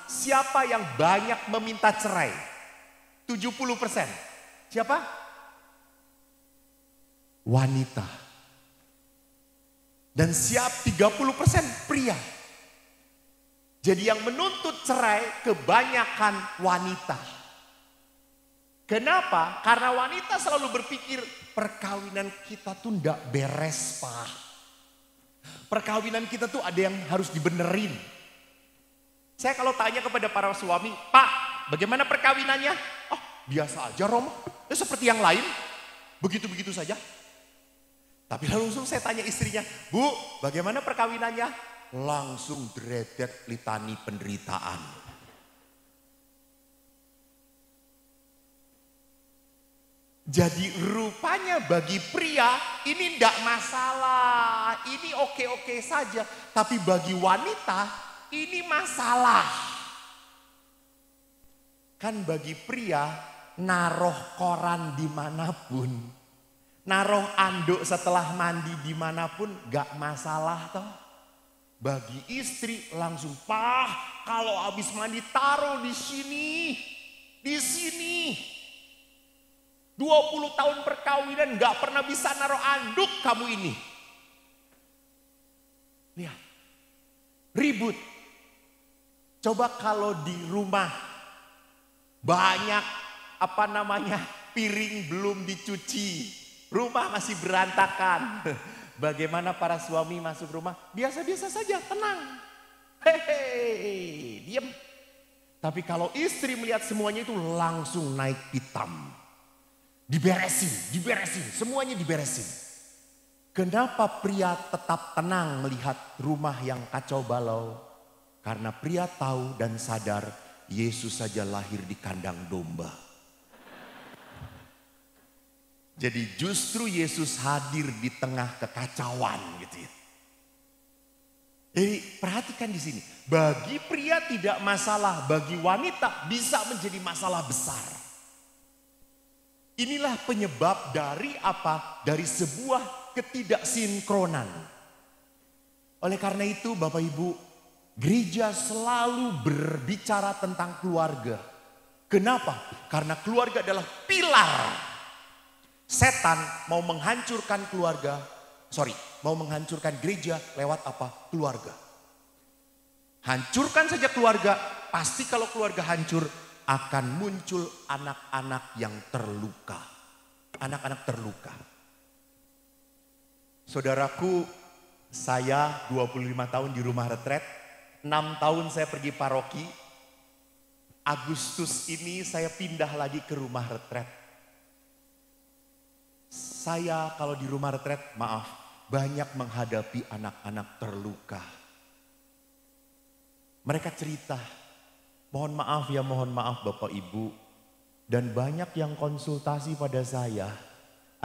siapa yang banyak meminta cerai? 70%. Siapa? Wanita. Dan siap 30% pria. Jadi yang menuntut cerai kebanyakan wanita. Kenapa? Karena wanita selalu berpikir perkawinan kita tuh ndak beres, Pak. Perkawinan kita tuh ada yang harus dibenerin. Saya kalau tanya kepada para suami, Pak, bagaimana perkawinannya? Oh, biasa aja Romo, seperti yang lain. Begitu-begitu saja. Tapi langsung saya tanya istrinya, Bu, bagaimana perkawinannya? Langsung dredet litani penderitaan. Jadi rupanya bagi pria ini tidak masalah, ini oke-oke saja. Tapi bagi wanita ini masalah. Kan bagi pria naruh koran dimanapun, naruh anduk setelah mandi dimanapun gak masalah toh. Bagi istri langsung, Pak, kalau habis mandi taruh di sini, di sini. 20 tahun perkawinan gak pernah bisa naruh anduk kamu ini. Lihat, ribut. Coba kalau di rumah banyak piring belum dicuci, rumah masih berantakan. Bagaimana para suami masuk rumah? Biasa-biasa saja, tenang. Hehehe, diam. Tapi kalau istri melihat semuanya itu langsung naik pitam. Diberesin, semuanya diberesin. Kenapa pria tetap tenang melihat rumah yang kacau balau? Karena pria tahu dan sadar Yesus saja lahir di kandang domba. Jadi justru Yesus hadir di tengah kekacauan gitu ya. Jadi perhatikan di sini, bagi pria tidak masalah, bagi wanita bisa menjadi masalah besar. Inilah penyebab dari apa? Dari sebuah ketidaksinkronan. Oleh karena itu Bapak Ibu, gereja selalu berbicara tentang keluarga. Kenapa? Karena keluarga adalah pilar. Setan mau menghancurkan mau menghancurkan gereja lewat apa? Keluarga. Hancurkan saja keluarga, pasti kalau keluarga hancur akan muncul anak-anak yang terluka. Anak-anak terluka. Saudaraku, saya 25 tahun di rumah retret, 6 tahun saya pergi paroki. Agustus ini saya pindah lagi ke rumah retret. Saya kalau di rumah retret, maaf, banyak menghadapi anak-anak terluka. Mereka cerita, mohon maaf Bapak Ibu. Dan banyak yang konsultasi pada saya,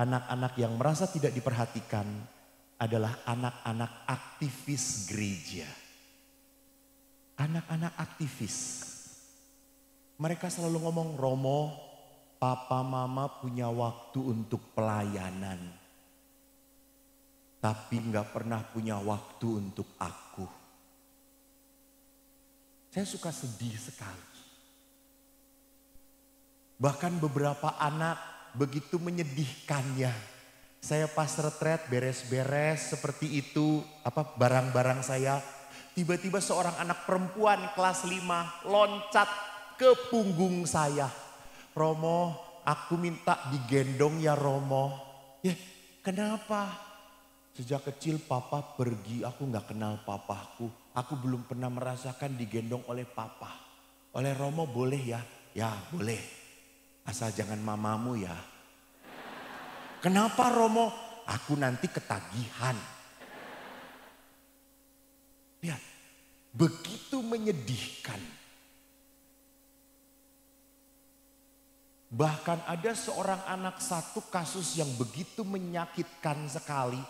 anak-anak yang merasa tidak diperhatikan adalah anak-anak aktivis gereja. Anak-anak aktivis. Mereka selalu ngomong, Romo, papa mama punya waktu untuk pelayanan. Tapi gak pernah punya waktu untuk aku. Saya suka sedih sekali. Bahkan beberapa anak begitu menyedihkannya. Saya pas retret beres-beres seperti itu, barang-barang saya. Tiba-tiba seorang anak perempuan kelas 5 loncat ke punggung saya. Romo, aku minta digendong ya Romo. Ya, kenapa? Sejak kecil papa pergi, aku gak kenal papaku. Aku belum pernah merasakan digendong oleh papa. Oleh Romo boleh ya? Ya boleh. Asal jangan mamamu ya. Kenapa Romo? Aku nanti ketagihan. Lihat, begitu menyedihkan. Bahkan ada seorang anak, satu kasus yang begitu menyakitkan sekali.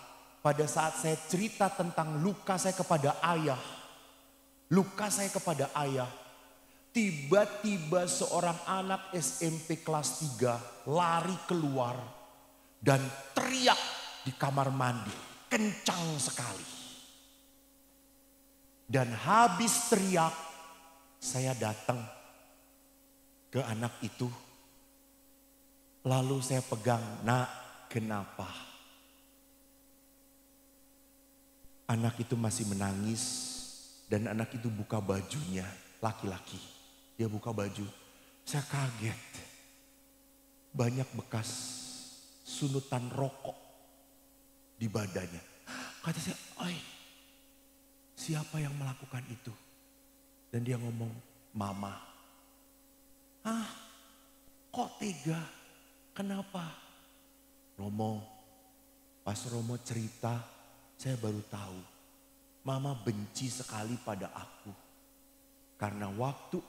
Pada saat saya cerita tentang luka saya kepada ayah. Luka saya kepada ayah. Tiba-tiba seorang anak SMP kelas 3 lari keluar. Dan teriak di kamar mandi. Kencang sekali. Dan habis teriak, saya datang ke anak itu. Lalu saya pegang, nak, kenapa? Anak itu masih menangis dan anak itu buka bajunya, laki-laki. Dia buka baju, saya kaget. Banyak bekas sunutan rokok di badannya. Kata saya, "Oi, siapa yang melakukan itu?" Dan dia ngomong, "Mama." "Ah, kok tega? Kenapa?" Pas Romo cerita, saya baru tahu. Mama benci sekali pada aku. Karena waktu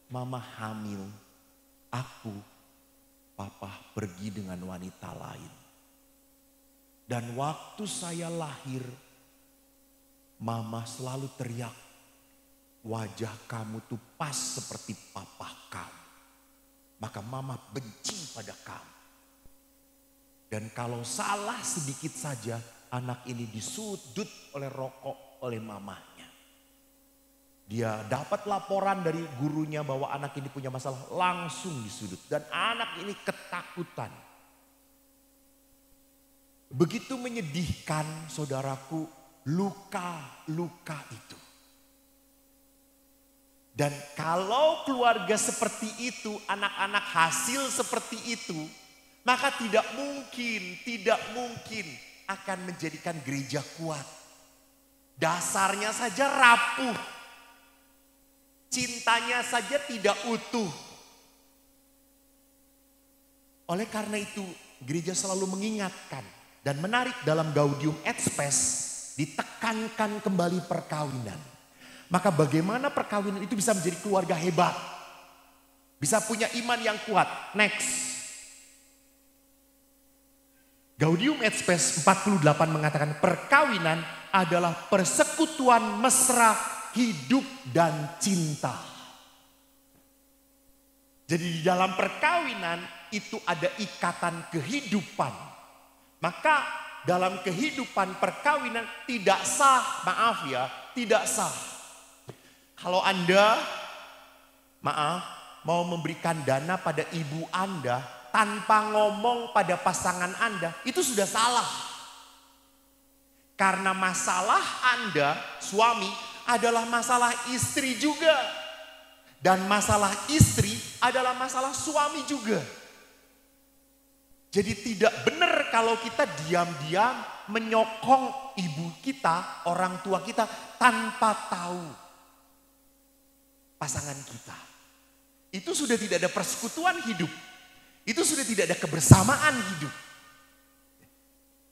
mama hamil, papa pergi dengan wanita lain. Dan waktu saya lahir, mama selalu teriak, "Wajah kamu tuh pas seperti papa kamu." Maka mama benci pada kamu. Dan kalau salah sedikit saja, anak ini disudut oleh rokok oleh mamanya. Dia dapat laporan dari gurunya bahwa anak ini punya masalah, langsung disudut. Dan anak ini ketakutan. Begitu menyedihkan saudaraku, luka-luka itu. Dan kalau keluarga seperti itu, anak-anak hasil seperti itu, maka tidak mungkin akan menjadikan gereja kuat. Dasarnya saja rapuh. Cintanya saja tidak utuh. Oleh karena itu gereja selalu mengingatkan. Dan menarik dalam Gaudium et Spes ditekankan kembali perkawinan. Maka bagaimana perkawinan itu bisa menjadi keluarga hebat. Bisa punya iman yang kuat. Next. Gaudium et Spes 48 mengatakan perkawinan adalah persekutuan mesra hidup dan cinta. Jadi di dalam perkawinan itu ada ikatan kehidupan. Maka dalam kehidupan perkawinan tidak sah, tidak sah. Kalau Anda, mau memberikan dana pada ibu Anda tanpa ngomong pada pasangan Anda, itu sudah salah. Karena masalah Anda, suami, adalah masalah istri juga. Dan masalah istri adalah masalah suami juga. Jadi tidak benar kalau kita diam-diam menyokong ibu kita, orang tua kita tanpa tahu pasangan kita. Itu sudah tidak ada persekutuan hidup. Itu sudah tidak ada kebersamaan hidup.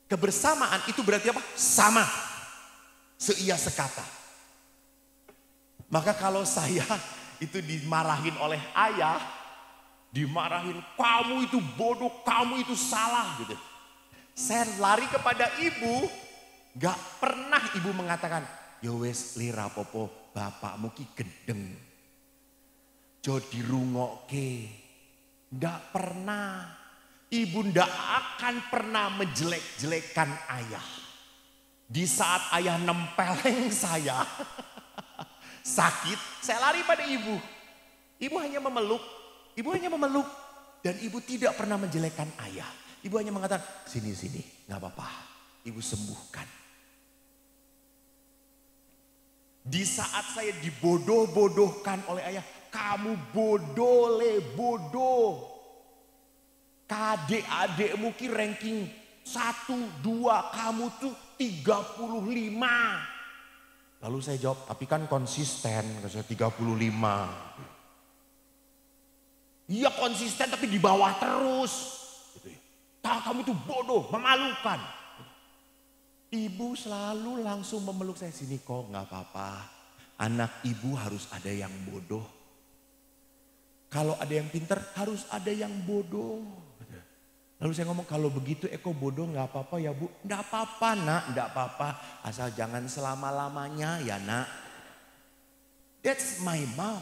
Kebersamaan itu berarti apa? Sama. Seia sekata. Maka kalau saya itu dimarahin oleh ayah, dimarahin, "Kamu itu bodoh, kamu itu salah," gitu. Saya lari kepada ibu, gak pernah ibu mengatakan, "Yo wes lira popo, bapakmu ki gendeng. Jo dirungokke." Gak pernah. Ibu ndak akan pernah menjelek-jelekan ayah. Di saat ayah nempeleng saya, sakit, saya lari pada ibu. Ibu hanya memeluk. Dan ibu tidak pernah menjelekkan ayah. Ibu hanya mengatakan, sini, gak apa-apa. Ibu sembuhkan. Di saat saya dibodoh-bodohkan oleh ayah, "Kamu bodoh, bodoh. Adik-adikmu ki ranking 1, 2, kamu tuh 35. Lalu saya jawab, "Tapi kan konsisten," saya 35. "Iya konsisten tapi di bawah terus." Gitu ya. "Kamu tuh bodoh, memalukan." Ibu selalu langsung memeluk saya, "Sini kok, gak apa-apa. Anak ibu harus ada yang bodoh. Kalau ada yang pintar harus ada yang bodoh." Lalu saya ngomong, "Kalau begitu Eko bodoh gak apa-apa ya Bu?" "Gak apa-apa nak, gak apa-apa. Asal jangan selama-lamanya ya nak." That's my mom.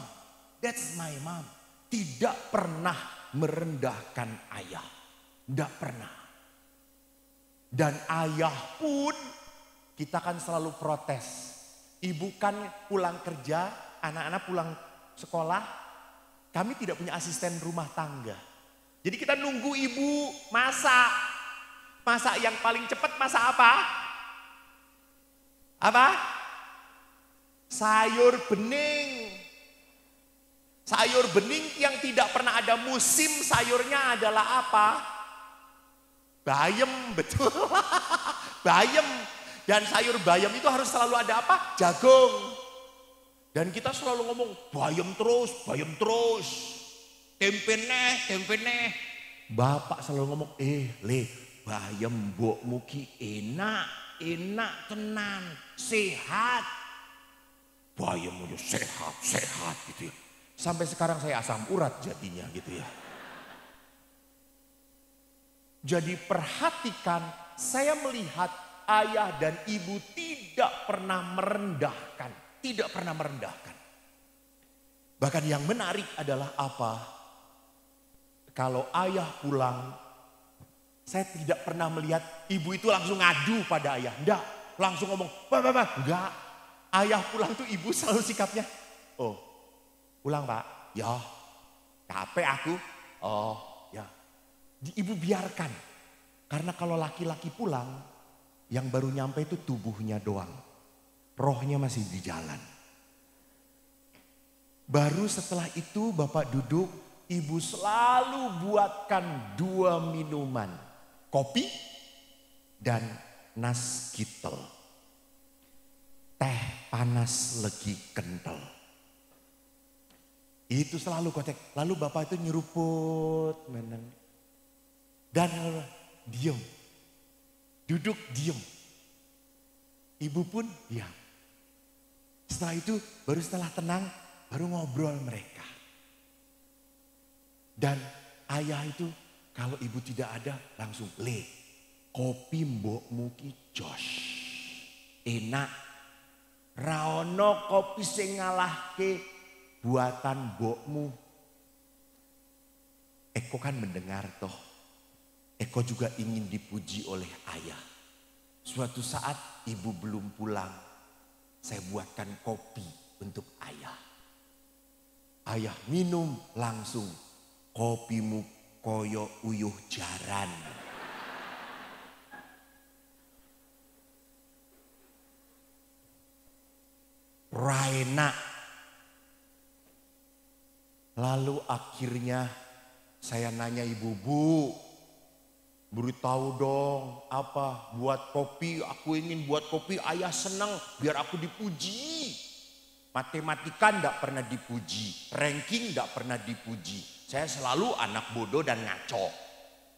Tidak pernah merendahkan ayah. Gak pernah. Dan ayah pun kita kan selalu protes. Ibu kan pulang kerja, anak-anak pulang sekolah. Kami tidak punya asisten rumah tangga. Jadi kita nunggu ibu masak. Masak yang paling cepat masak apa? Apa? Sayur bening. Sayur bening yang tidak pernah ada musim sayurnya adalah apa? Bayam, betul. Bayam. Dan sayur bayam itu harus selalu ada apa? Jagung. Dan kita selalu ngomong bayam terus, bayam terus. Tempe neh, tempe neh. Bapak selalu ngomong, le, bayam mbokmu ki enak, enak tenan, sehat. Bayam udah sehat, sehat gitu ya. Sampai sekarang saya asam urat jadinya gitu ya. Jadi perhatikan, saya melihat ayah dan ibu tidak pernah merendahkan. Tidak pernah merendahkan. Bahkan yang menarik adalah apa? Kalau ayah pulang, saya tidak pernah melihat ibu itu langsung ngadu pada ayah. Enggak, langsung ngomong, Pak. Enggak, ayah pulang tuh ibu selalu sikapnya. Oh, pulang Pak? Ya, capek aku. Oh, ya. Ibu biarkan. Karena kalau laki-laki pulang, yang baru nyampe itu tubuhnya doang. Rohnya masih di jalan. Baru setelah itu bapak duduk, ibu selalu buatkan 2 minuman. Kopi dan nasgitel. Teh panas legi kental. Itu selalu kotek. Lalu bapak itu nyeruput. Dan diam. Duduk diam. Ibu pun diam. Setelah itu baru setelah tenang baru ngobrol mereka. Dan ayah itu kalau ibu tidak ada langsung kopi mbokmu ki jos. Enak. Raono kopi sing ngalahke buatan mbokmu. Eko kan mendengar toh. Eko juga ingin dipuji oleh ayah. Suatu saat ibu belum pulang. Saya buatkan kopi untuk ayah. Ayah minum langsung. Kopimu koyo uyuh jaran. Raina. Lalu akhirnya saya nanya ibu, Bu, beritahu dong apa buat kopi, aku ingin buat kopi, ayah senang biar aku dipuji. Matematika enggak pernah dipuji, ranking enggak pernah dipuji. Saya selalu anak bodoh dan ngaco.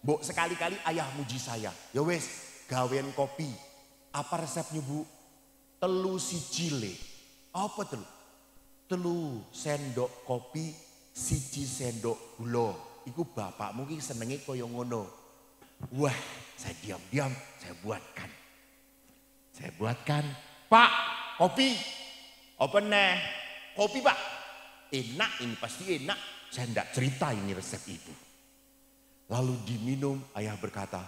Bu, sekali-kali ayah muji saya. Ya wes, gawean kopi. Apa resepnya Bu? Telu sijile. Apa telu? Telu sendok kopi, siji sendok gula. Iku bapakmu ki senenge koyo ngono. Wah, saya diam-diam, saya buatkan. Saya buatkan, Pak, kopi. Apa nih? Kopi Pak. Enak, ini pasti enak. Saya enggak cerita ini resep ibu. Lalu diminum, ayah berkata,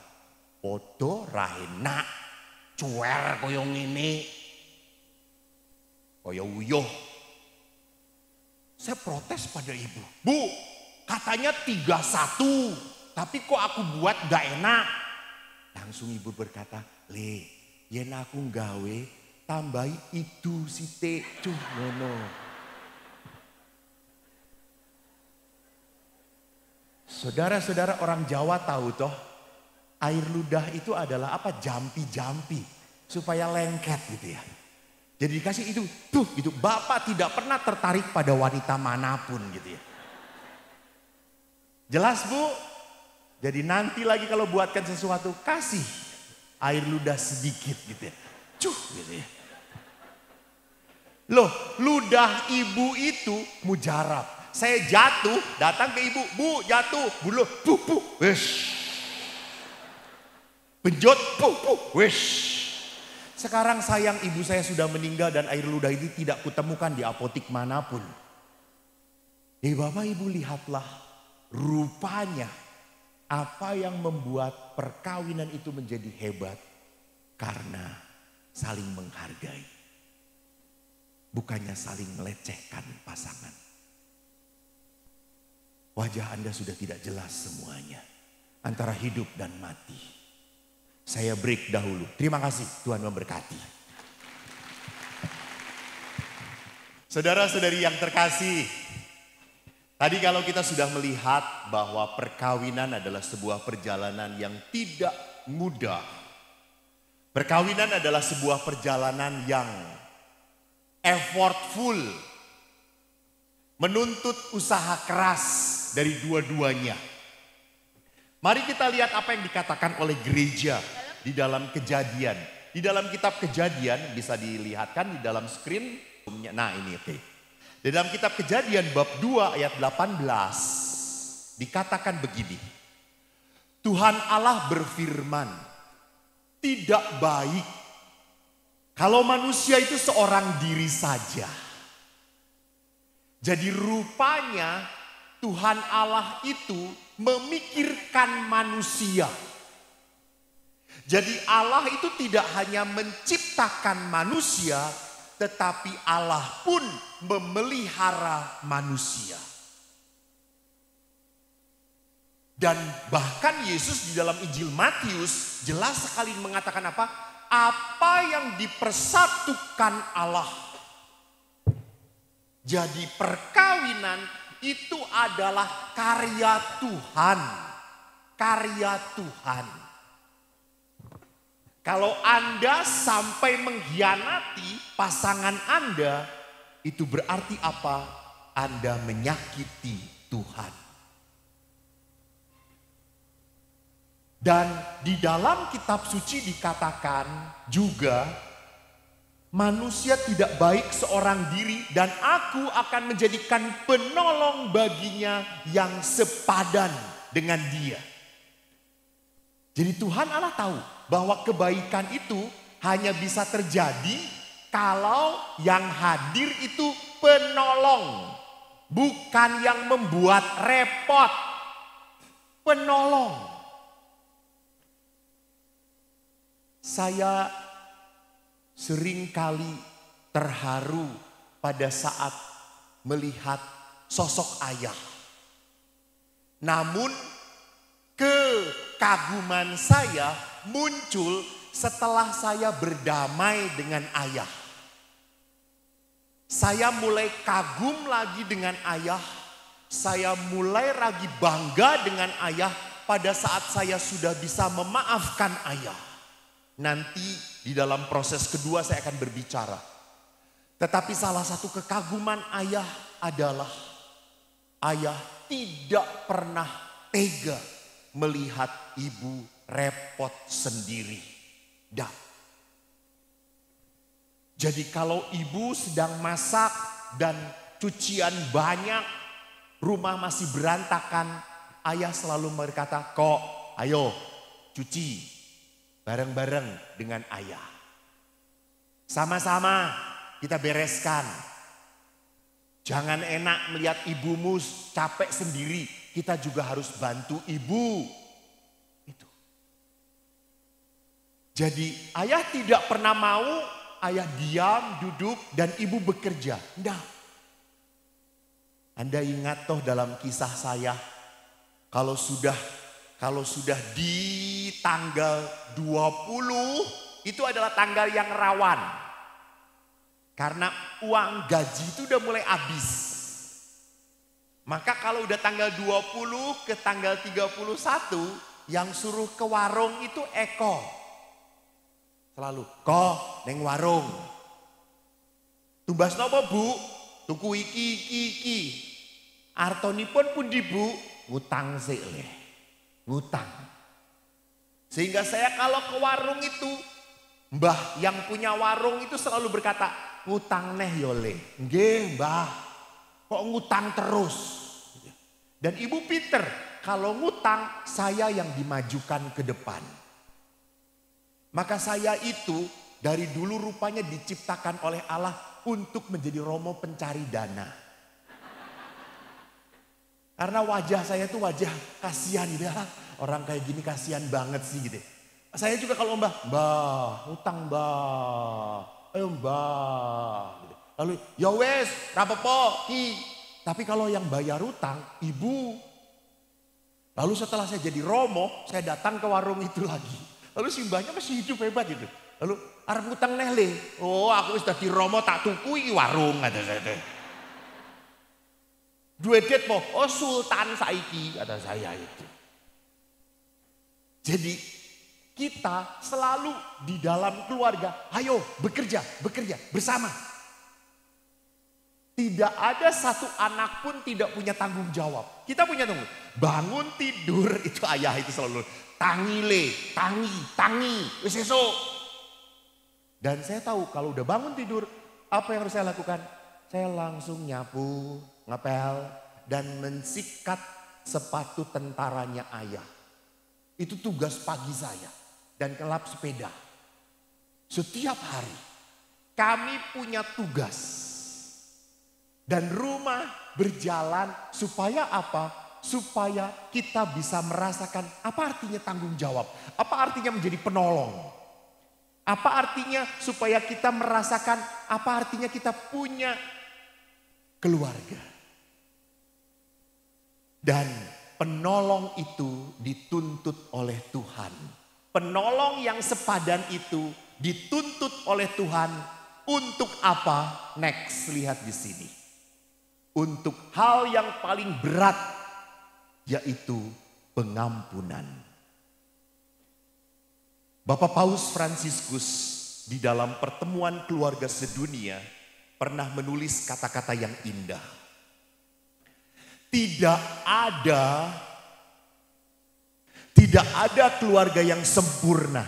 podo ra enak. Cuer koyo ngene. Koyo uyuh. Saya protes pada ibu. Bu, katanya 3-1. Tapi kok aku buat gak enak. Langsung ibu berkata, yen aku nggawe tambahi itu sithik ngono. Saudara-saudara orang Jawa tahu toh, air ludah itu adalah apa? Jampi-jampi supaya lengket gitu ya. Jadi dikasih itu, tuh gitu. Bapak tidak pernah tertarik pada wanita manapun gitu ya. Jelas Bu? Jadi nanti lagi kalau buatkan sesuatu, kasih air ludah sedikit gitu ya. Gitu ya. Loh, ludah ibu itu mujarab. Saya jatuh, datang ke ibu, Bu jatuh, buluh, wish. Benjot, wish. Sekarang sayang ibu saya sudah meninggal dan air ludah itu tidak kutemukan di apotik manapun. Bapak ibu lihatlah rupanya apa yang membuat perkawinan itu menjadi hebat. Karena saling menghargai. Bukannya saling melecehkan pasangan. Wajah Anda sudah tidak jelas semuanya. Antara hidup dan mati. Saya break dahulu. Terima kasih, Tuhan memberkati. Saudara-saudari yang terkasih, tadi kalau kita sudah melihat bahwa perkawinan adalah sebuah perjalanan yang tidak mudah. Perkawinan adalah sebuah perjalanan yang effortful, menuntut usaha keras dari dua-duanya. Mari kita lihat apa yang dikatakan oleh gereja di dalam Kejadian. Di dalam kitab Kejadian bisa dilihatkan di dalam screen. Nah ini oke. Di dalam kitab Kejadian bab 2 ayat 18 dikatakan begini. Tuhan Allah berfirman, tidak baik kalau manusia itu seorang diri saja. Jadi rupanya Tuhan Allah itu memikirkan manusia. Jadi Allah itu tidak hanya menciptakan manusia, tetapi Allah pun memelihara manusia. Dan bahkan Yesus di dalam Injil Matius jelas sekali mengatakan apa? Apa yang dipersatukan Allah. Jadi perkawinan itu adalah karya Tuhan. Karya Tuhan. Kalau Anda sampai mengkhianati pasangan Anda, itu berarti apa? Anda menyakiti Tuhan. Dan di dalam kitab suci dikatakan juga, manusia tidak baik seorang diri dan aku akan menjadikan penolong baginya yang sepadan dengan dia. Jadi Tuhan Allah tahu bahwa kebaikan itu hanya bisa terjadi kalau yang hadir itu penolong. Bukan yang membuat repot. Penolong. Saya sering kali terharu pada saat melihat sosok ayah. Namun kekaguman saya muncul setelah saya berdamai dengan ayah. Saya mulai kagum lagi dengan ayah. Saya mulai lagi bangga dengan ayah pada saat saya sudah bisa memaafkan ayah. Nanti di dalam proses kedua saya akan berbicara. Tetapi salah satu kekaguman ayah adalah ayah tidak pernah tega melihat ibu repot sendiri. Dah. Jadi kalau ibu sedang masak dan cucian banyak, rumah masih berantakan, ayah selalu berkata, "Kok, ayo cuci bareng-bareng dengan ayah. Sama-sama kita bereskan. Jangan enak melihat ibumu capek sendiri, kita juga harus bantu ibu." Jadi ayah tidak pernah mau ayah diam, duduk dan ibu bekerja. Enggak. Anda ingat toh dalam kisah saya, kalau sudah di tanggal 20 itu adalah tanggal yang rawan. Karena uang gaji itu udah mulai habis. Maka kalau udah tanggal 20 ke tanggal 31 yang suruh ke warung itu Eko. Selalu, "Kok neng warung. Tumbas napa Bu? Tuku iki. Artonipun pundi Bu? Ngutang sik le. Ngutang." Sehingga saya kalau ke warung itu, mbah yang punya warung itu selalu berkata, "Ngutang neh yo le." "Nggih mbah, kok ngutang terus?" Dan ibu pinter, kalau ngutang saya yang dimajukan ke depan. Maka saya itu dari dulu rupanya diciptakan oleh Allah untuk menjadi romo pencari dana. Karena wajah saya itu wajah kasihan gitu ya. Orang kayak gini kasihan banget sih gitu. Saya juga kalau mbah, utang mbah, ayo mbah. Gitu. Lalu ya wes, rapopo, ki. Tapi kalau yang bayar utang, ibu. Lalu setelah saya jadi romo, saya datang ke warung itu lagi. Lalu si mbahnya masih hidup hebat gitu. Lalu arep utang nele. Oh, aku wis dadi Romo tak tuku iki warung kata saya. Duit po, oh sultan saiki kata saya itu. Jadi kita selalu di dalam keluarga, ayo bekerja bersama. Tidak ada satu anak pun tidak punya tanggung jawab. Kita punya tanggung. Bangun tidur itu ayah itu selalu tangi, wis esuk. Dan saya tahu kalau udah bangun tidur, apa yang harus saya lakukan? Saya langsung nyapu, ngepel, dan mensikat sepatu tentaranya ayah. Itu tugas pagi saya. Dan kelap sepeda. Setiap hari kami punya tugas. Dan rumah berjalan supaya apa? Supaya kita bisa merasakan apa artinya tanggung jawab. Apa artinya menjadi penolong. Apa artinya supaya kita merasakan apa artinya kita punya keluarga. Dan penolong itu dituntut oleh Tuhan. Penolong yang sepadan itu dituntut oleh Tuhan untuk apa? Next, lihat di sini. Untuk hal yang paling berat, yaitu pengampunan. Bapak Paus Fransiskus di dalam pertemuan keluarga sedunia pernah menulis kata-kata yang indah. Tidak ada keluarga yang sempurna.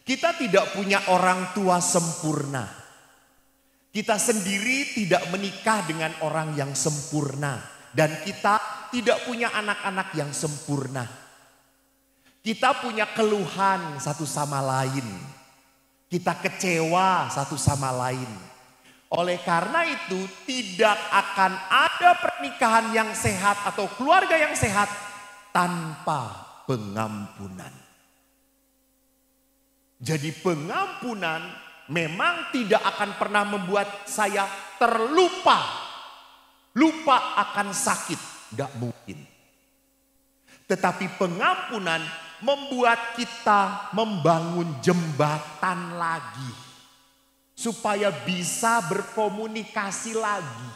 Kita tidak punya orang tua sempurna. Kita sendiri tidak menikah dengan orang yang sempurna. Dan kita tidak punya anak-anak yang sempurna. Kita punya keluhan satu sama lain. Kita kecewa satu sama lain. Oleh karena itu tidak akan ada pernikahan yang sehat atau keluarga yang sehat tanpa pengampunan. Jadi pengampunan memang tidak akan pernah membuat saya terlupa. Lupa akan sakit, gak mungkin. Tetapi pengampunan membuat kita membangun jembatan lagi. Supaya bisa berkomunikasi lagi.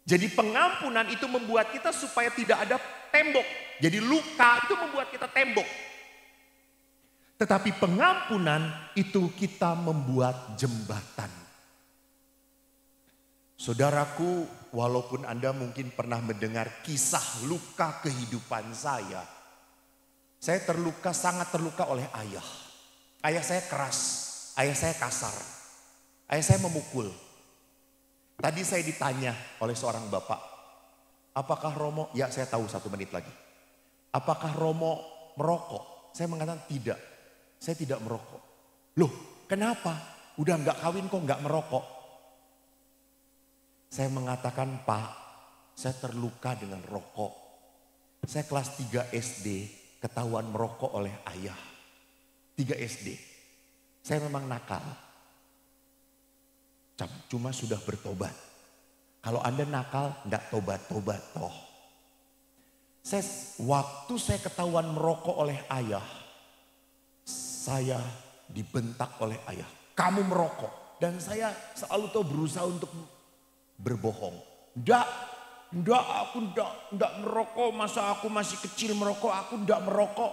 Jadi pengampunan itu membuat kita supaya tidak ada tembok. Jadi luka itu membuat kita tembok. Tetapi pengampunan itu kita membuat jembatan. Saudaraku, walaupun Anda mungkin pernah mendengar kisah luka kehidupan saya terluka, sangat terluka oleh ayah. Ayah saya keras, ayah saya kasar, ayah saya memukul. Tadi saya ditanya oleh seorang bapak, apakah Romo, ya saya tahu 1 menit lagi. Apakah Romo merokok? Saya mengatakan tidak, saya tidak merokok. Loh kenapa? Udah gak kawin kok gak merokok? Saya mengatakan, Pak, saya terluka dengan rokok. Saya kelas 3 SD ketahuan merokok oleh ayah. 3 SD. Saya memang nakal. Cuma sudah bertobat. Kalau Anda nakal, enggak tobat-tobat toh. Waktu saya ketahuan merokok oleh ayah, saya dibentak oleh ayah. Kamu merokok. Dan saya selalu tuh berusaha untuk berbohong. Enggak, aku enggak merokok. Masa aku masih kecil merokok, aku enggak merokok.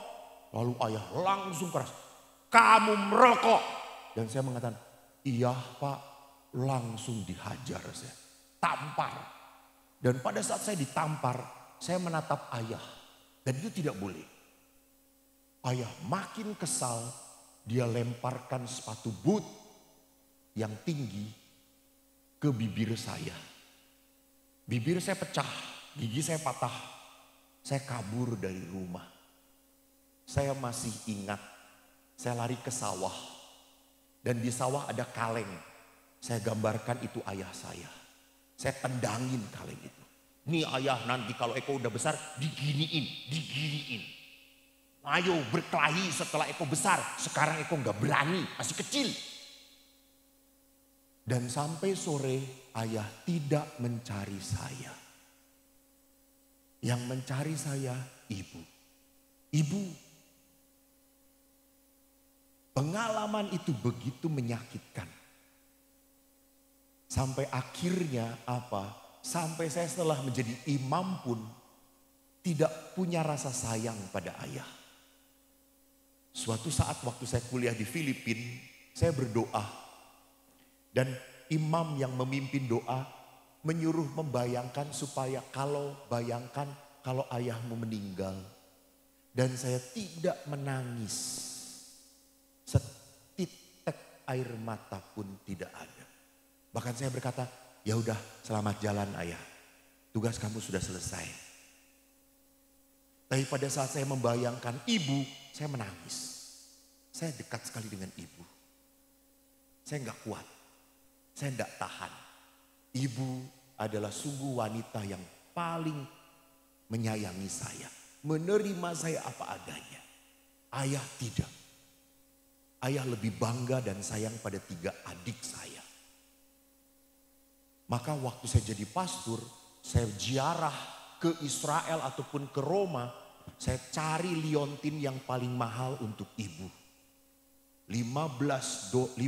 Lalu ayah langsung keras, kamu merokok. Dan saya mengatakan, iya Pak. Langsung dihajar saya, tampar. Dan pada saat saya ditampar, saya menatap ayah. Dan itu tidak boleh. Ayah makin kesal, dia lemparkan sepatu boot yang tinggi ke bibir saya. Bibir saya pecah, gigi saya patah. Saya kabur dari rumah. Saya masih ingat, saya lari ke sawah. Dan di sawah ada kaleng. Saya gambarkan itu ayah saya. Saya tendangin kaleng itu. Nih ayah nanti kalau Eko udah besar diginiin. Ayo berkelahi setelah Eko besar. Sekarang Eko gak berani, masih kecil. Dan sampai sore ayah tidak mencari saya. Yang mencari saya ibu. Ibu, Pengalaman itu begitu menyakitkan. Sampai akhirnya apa? Sampai saya setelah menjadi imam pun tidak punya rasa sayang pada ayah. Suatu saat waktu saya kuliah di Filipina, saya berdoa. Dan imam yang memimpin doa menyuruh membayangkan supaya bayangkan kalau ayahmu meninggal. Dan saya tidak menangis. Setitik air mata pun tidak ada. Bahkan saya berkata, ya udah selamat jalan ayah. Tugas kamu sudah selesai. Tapi pada saat saya membayangkan ibu, saya menangis. Saya dekat sekali dengan ibu. Saya nggak kuat. Saya nggak tahan. Ibu adalah sungguh wanita yang paling menyayangi saya. Menerima saya apa adanya. Ayah tidak. Ayah lebih bangga dan sayang pada 3 adik saya. Maka waktu saya jadi pastor, saya ziarah ke Israel ataupun ke Roma, saya cari liontin yang paling mahal untuk ibu. $500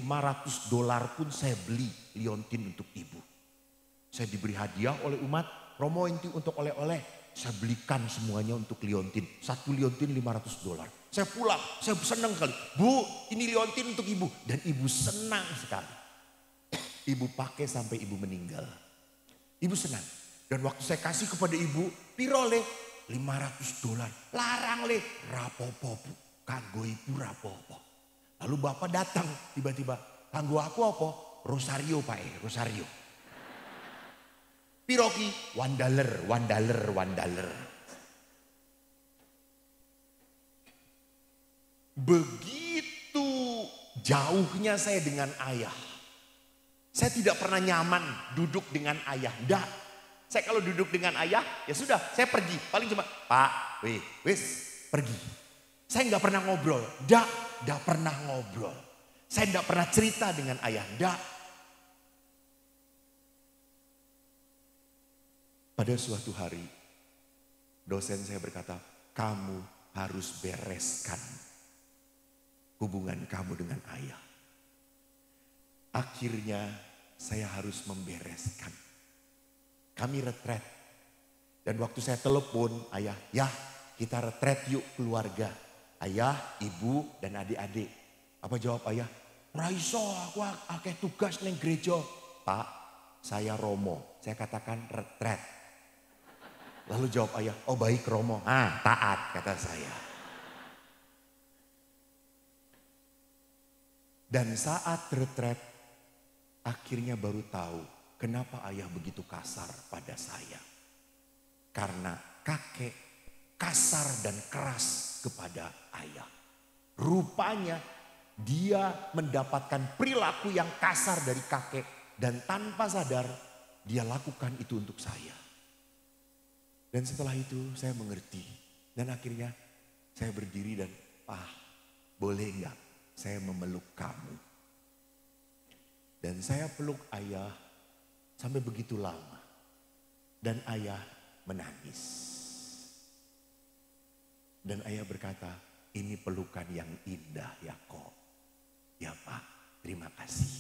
pun saya beli liontin untuk ibu. Saya diberi hadiah oleh umat, Romo inti untuk oleh-oleh. Saya belikan semuanya untuk liontin. 1 liontin $500. Saya pulang, saya senang sekali. Bu, ini liontin untuk ibu. Dan ibu senang sekali. Ibu pakai sampai ibu meninggal. Ibu senang. Dan waktu saya kasih kepada ibu, piro le? $500. Larang le, rapopo bu. Kanggo ibu rapopo. Lalu bapak datang tiba-tiba. Kanggo aku apa? Rosario pak Rosario. Piroki, $1. Begitu jauhnya saya dengan ayah. Saya tidak pernah nyaman duduk dengan ayah. Enggak. Saya kalau duduk dengan ayah, ya sudah saya pergi. Paling cuma, Pak, wis pergi. Saya enggak pernah ngobrol. Enggak pernah ngobrol. Saya enggak pernah cerita dengan ayah. Enggak. Pada suatu hari, dosen saya berkata, kamu harus bereskan hubungan kamu dengan ayah. Akhirnya saya harus membereskan. Kami retret. Dan waktu saya telepon ayah, ya kita retret yuk keluarga. Ayah, ibu, dan adik-adik. Apa jawab ayah? Raiso, aku akeh tugas neng gereja. Pak, saya Romo. Saya katakan retret. Lalu jawab ayah, oh baik Romo. Taat kata saya. Dan saat retret, akhirnya baru tahu kenapa ayah begitu kasar pada saya. Karena kakek kasar dan keras kepada ayah. Rupanya dia mendapatkan perilaku yang kasar dari kakek. Dan tanpa sadar dia lakukan itu untuk saya. Dan setelah itu saya mengerti. Dan akhirnya saya berdiri dan boleh enggak saya memeluk kamu. Dan saya peluk ayah sampai begitu lama. Dan ayah menangis. Dan ayah berkata, ini pelukan yang indah ya kok. Ya Pak, terima kasih.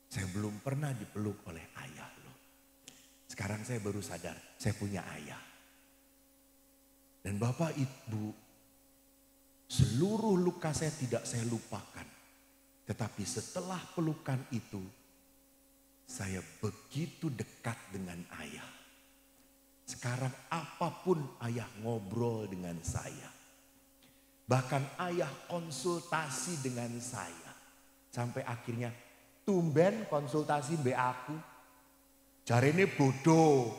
Saya belum pernah dipeluk oleh ayah loh. Sekarang saya baru sadar, saya punya ayah. Dan Bapak Ibu, seluruh luka saya tidak saya lupakan. Tetapi setelah pelukan itu, saya begitu dekat dengan ayah. Sekarang apapun ayah ngobrol dengan saya. Bahkan ayah konsultasi dengan saya. Sampai akhirnya tumben konsultasi mbak aku. Jarene bodoh.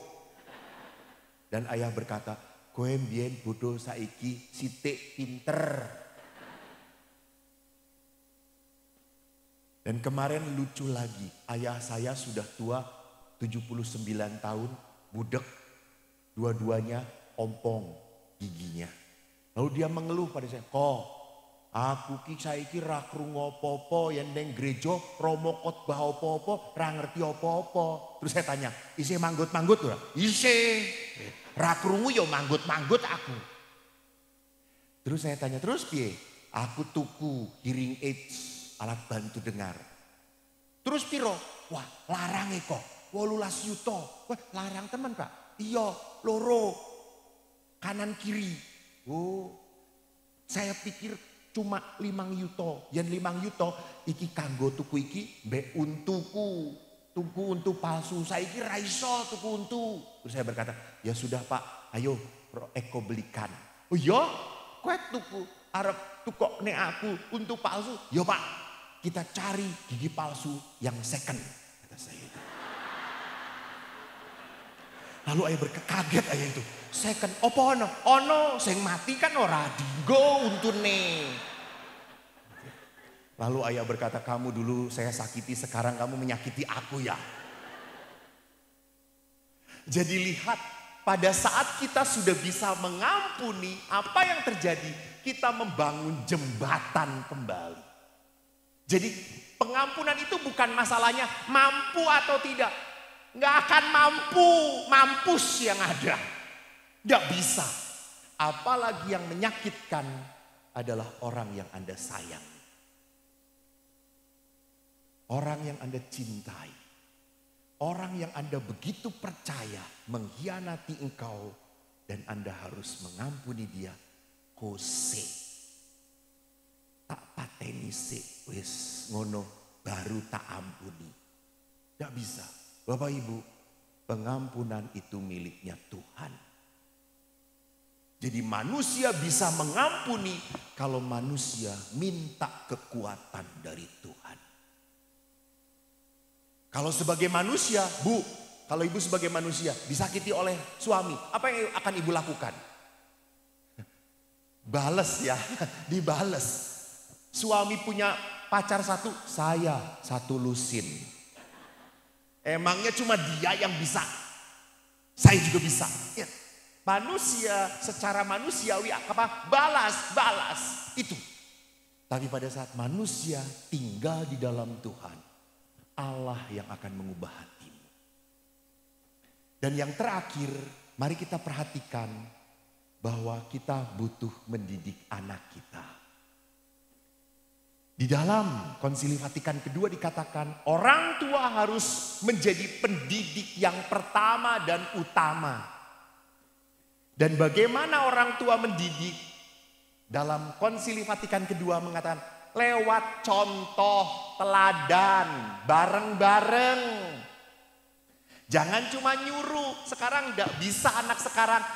Dan ayah berkata, kowe mbien bodoh saiki sithik pinter. Dan kemarin lucu lagi, ayah saya sudah tua 79 tahun, budek, dua-duanya ompong giginya. Lalu dia mengeluh pada saya, kok aku ki saiki ra krungu apa-apa yen ning gereja Romo khotbah apa-apa ra ngerti apa-apa. Terus saya tanya, isih manggut-manggut ora? Isih. Ra krungu ya manggut-manggut aku. Terus saya tanya, terus piye? Aku tuku hearing aids, alat bantu dengar. Terus piro? Wah, larang kok. 18 yuta. Wah, larang teman Pak. Iya, loro. Kanan kiri. Oh, saya pikir cuma 5 yuta. Yang 5 yuta iki kanggo tuku iki mbek untuku. Tuku untu palsu. Saiki ra iso tuku untu. Terus saya berkata, "Ya sudah Pak, ayo Eko belikan." "Oh iya? Kowe tuku arep tukok nek aku untu palsu?" "Ya Pak, kita cari gigi palsu yang second," kata saya itu. Lalu ayah berkaget ayah itu. Second, apa ono? Ono, sing mati kan ora dinggo untune. Lalu ayah berkata, "Kamu dulu saya sakiti, sekarang kamu menyakiti aku ya." Jadi lihat, pada saat kita sudah bisa mengampuni, apa yang terjadi? Kita membangun jembatan kembali. Jadi pengampunan itu bukan masalahnya mampu atau tidak. Nggak akan mampu, mampus yang ada. Nggak bisa. Apalagi yang menyakitkan adalah orang yang Anda sayang. Orang yang Anda cintai. Orang yang Anda begitu percaya mengkhianati engkau. Dan Anda harus mengampuni dia. Kose. Tak pateni sik, wis ngono baru tak ampuni. Tidak bisa. Bapak Ibu, pengampunan itu miliknya Tuhan. Jadi manusia bisa mengampuni kalau manusia minta kekuatan dari Tuhan. Kalau sebagai manusia, Bu, kalau ibu sebagai manusia disakiti oleh suami, apa yang akan ibu lakukan? Bales ya, dibales. Suami punya pacar satu, saya satu lusin. Emangnya cuma dia yang bisa? Saya juga bisa. Ya. Manusia secara manusiawi apa? Balas itu. Tapi pada saat manusia tinggal di dalam Tuhan, Allah yang akan mengubah hatimu. Dan yang terakhir, mari kita perhatikan bahwa kita butuh mendidik anak kita. Di dalam Konsili Vatikan kedua dikatakan orang tua harus menjadi pendidik yang pertama dan utama. Dan bagaimana orang tua mendidik? Dalam Konsili Vatikan kedua mengatakan lewat contoh, teladan, bareng-bareng. Jangan cuma nyuruh, sekarang enggak bisa anak sekarang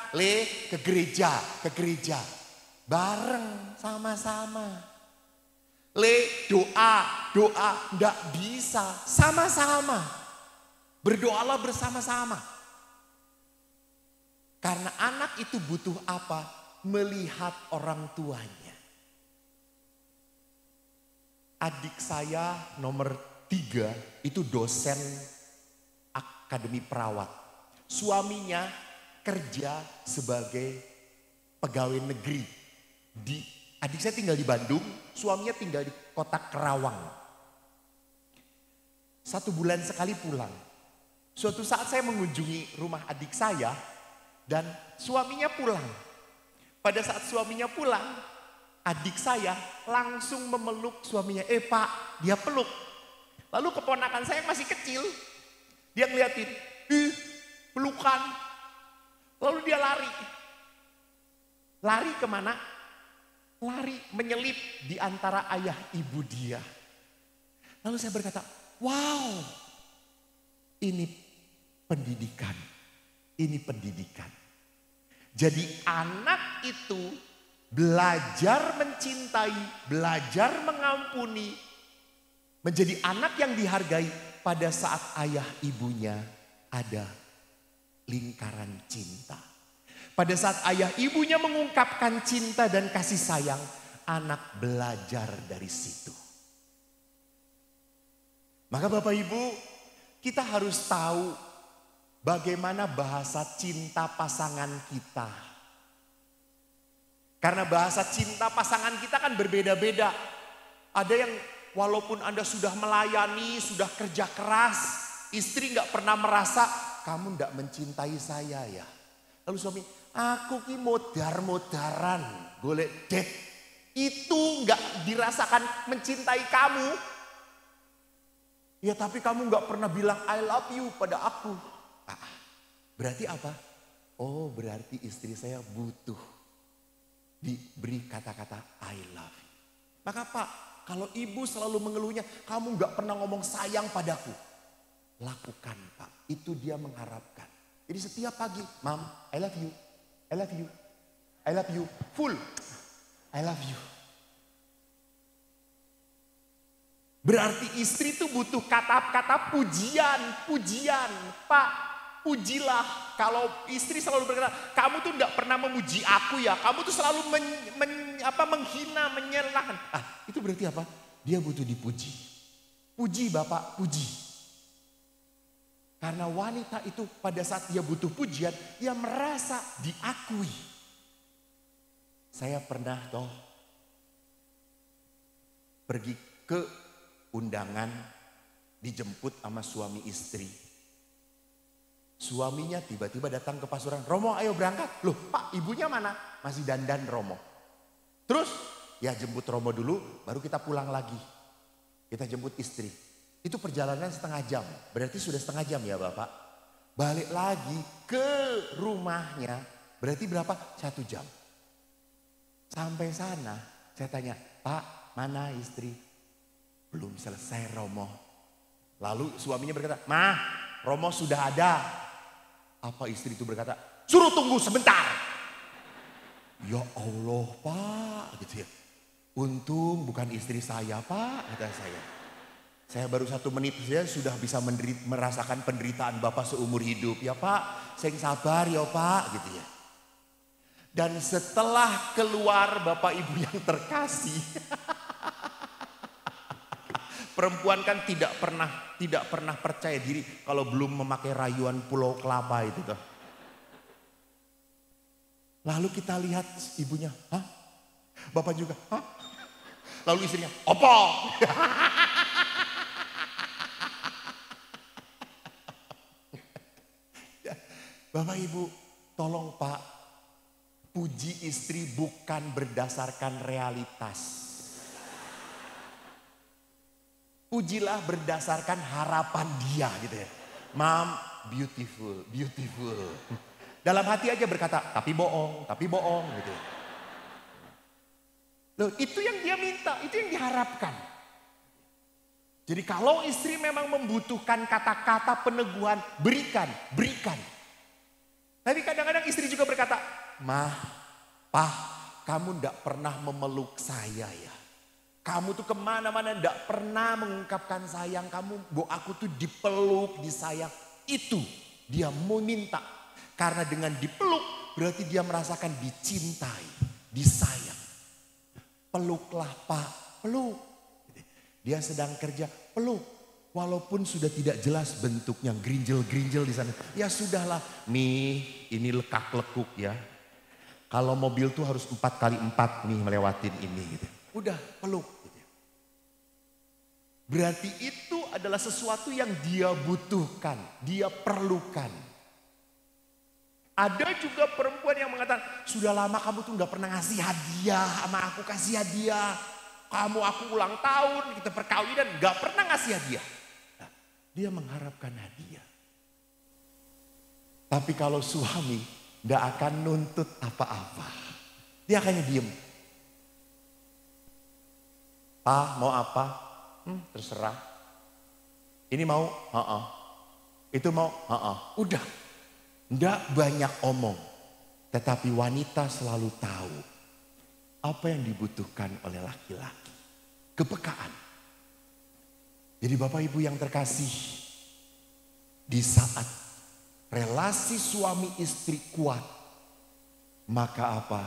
ke gereja. Bareng, sama-sama. Doa, enggak bisa, sama-sama. Berdoalah bersama-sama. Karena anak itu butuh apa? Melihat orang tuanya. Adik saya nomor 3 itu dosen akademi perawat. Suaminya kerja sebagai pegawai negeri. Adik saya tinggal di Bandung, suaminya tinggal di kota Kerawang. 1 bulan sekali pulang. Suatu saat saya mengunjungi rumah adik saya dan suaminya pulang. Pada saat suaminya pulang, adik saya langsung memeluk suaminya. Pak, dia peluk. Lalu keponakan saya yang masih kecil, dia ngeliatin, pelukan. Lalu dia lari. Lari kemana? Lari menyelip di antara ayah ibu dia. Lalu saya berkata, wow, ini pendidikan. Ini pendidikan. Jadi anak itu belajar mencintai, belajar mengampuni. Menjadi anak yang dihargai pada saat ayah ibunya ada lingkaran cinta. Pada saat ayah ibunya mengungkapkan cinta dan kasih sayang, anak belajar dari situ. Maka Bapak Ibu, kita harus tahu bagaimana bahasa cinta pasangan kita. Karena bahasa cinta pasangan kita kan berbeda-beda. Ada yang walaupun Anda sudah melayani, sudah kerja keras, istri gak pernah merasa kamu gak mencintai saya ya. Lalu suami, aku ki modar-modaran, golek date. itu nggak dirasakan mencintai kamu. Ya tapi kamu nggak pernah bilang I love you pada aku. Berarti apa? Oh berarti istri saya butuh diberi kata-kata I love you. Maka Pak, kalau ibu selalu mengeluhnya, kamu nggak pernah ngomong sayang padaku. Lakukan Pak, itu dia mengharapkan. Jadi setiap pagi, Mom, I love you, I love you, I love you, full, I love you. Berarti istri itu butuh kata-kata pujian, pujian. Pak, pujilah. Kalau istri selalu berkata, kamu tuh gak pernah memuji aku ya. Kamu tuh selalu menghina, menyalahkan. Itu berarti apa? Dia butuh dipuji. Puji Bapak, puji. Karena wanita itu pada saat dia butuh pujian, dia merasa diakui. Saya pernah pergi ke undangan, dijemput sama suami istri. Suaminya tiba-tiba datang ke pasuruan, Romo ayo berangkat. Loh Pak, ibunya mana? Masih dandan Romo. Terus ya jemput Romo dulu, baru kita pulang lagi. Kita jemput istri. Itu perjalanan setengah jam, berarti sudah setengah jam ya Bapak. Balik lagi ke rumahnya, berarti berapa? 1 jam. Sampai sana saya tanya, Pak mana istri? Belum selesai Romo. Lalu suaminya berkata, Mah Romo sudah ada. Apa istri itu berkata, suruh tunggu sebentar. Ya Allah Pak, gitu ya. Untung bukan istri saya Pak, kata saya. Saya baru 1 menit saja sudah bisa merasakan penderitaan Bapak seumur hidup. Ya Pak, saya sabar ya Pak, gitu ya. Dan setelah keluar Bapak Ibu yang terkasih, perempuan kan tidak pernah percaya diri kalau belum memakai rayuan Pulau Kelapa itu tuh. Lalu kita lihat ibunya, hah? Bapak juga, hah? Lalu istrinya, apa? Bapak Ibu, tolong Pak, puji istri bukan berdasarkan realitas. Pujilah berdasarkan harapan dia gitu ya. Mom, beautiful, beautiful. Dalam hati aja berkata, tapi bohong gitu ya. Loh, itu yang dia minta, itu yang diharapkan. Jadi kalau istri memang membutuhkan kata-kata peneguhan, berikan. Tapi kadang-kadang istri juga berkata, Mah, Pah, kamu ndak pernah memeluk saya ya. Kamu tuh kemana-mana ndak pernah mengungkapkan sayang kamu. Aku tuh dipeluk, disayang. Itu dia mau minta. Karena dengan dipeluk berarti dia merasakan dicintai, disayang. Peluklah Pak, peluk. Dia sedang kerja, peluk. Walaupun sudah tidak jelas bentuknya, gerinjel-gerinjel di sana. Ya sudahlah, nih ini lekak-lekuk ya. Kalau mobil tuh harus 4x4 nih melewatin ini gitu. Udah peluk. Gitu. Berarti itu adalah sesuatu yang dia butuhkan, dia perlukan. Ada juga perempuan yang mengatakan, sudah lama kamu tuh gak pernah ngasih hadiah sama aku, kasih hadiah. Aku ulang tahun, kita perkawinan, gak pernah ngasih hadiah. Dia mengharapkan hadiah. Tapi kalau suami gak akan nuntut apa-apa. Dia hanya diem. Pak mau apa? Terserah. Ini mau? Itu mau? Udah. Gak banyak omong. Tetapi wanita selalu tahu apa yang dibutuhkan oleh laki-laki. Kepekaan. Jadi Bapak Ibu yang terkasih, di saat relasi suami istri kuat, maka apa?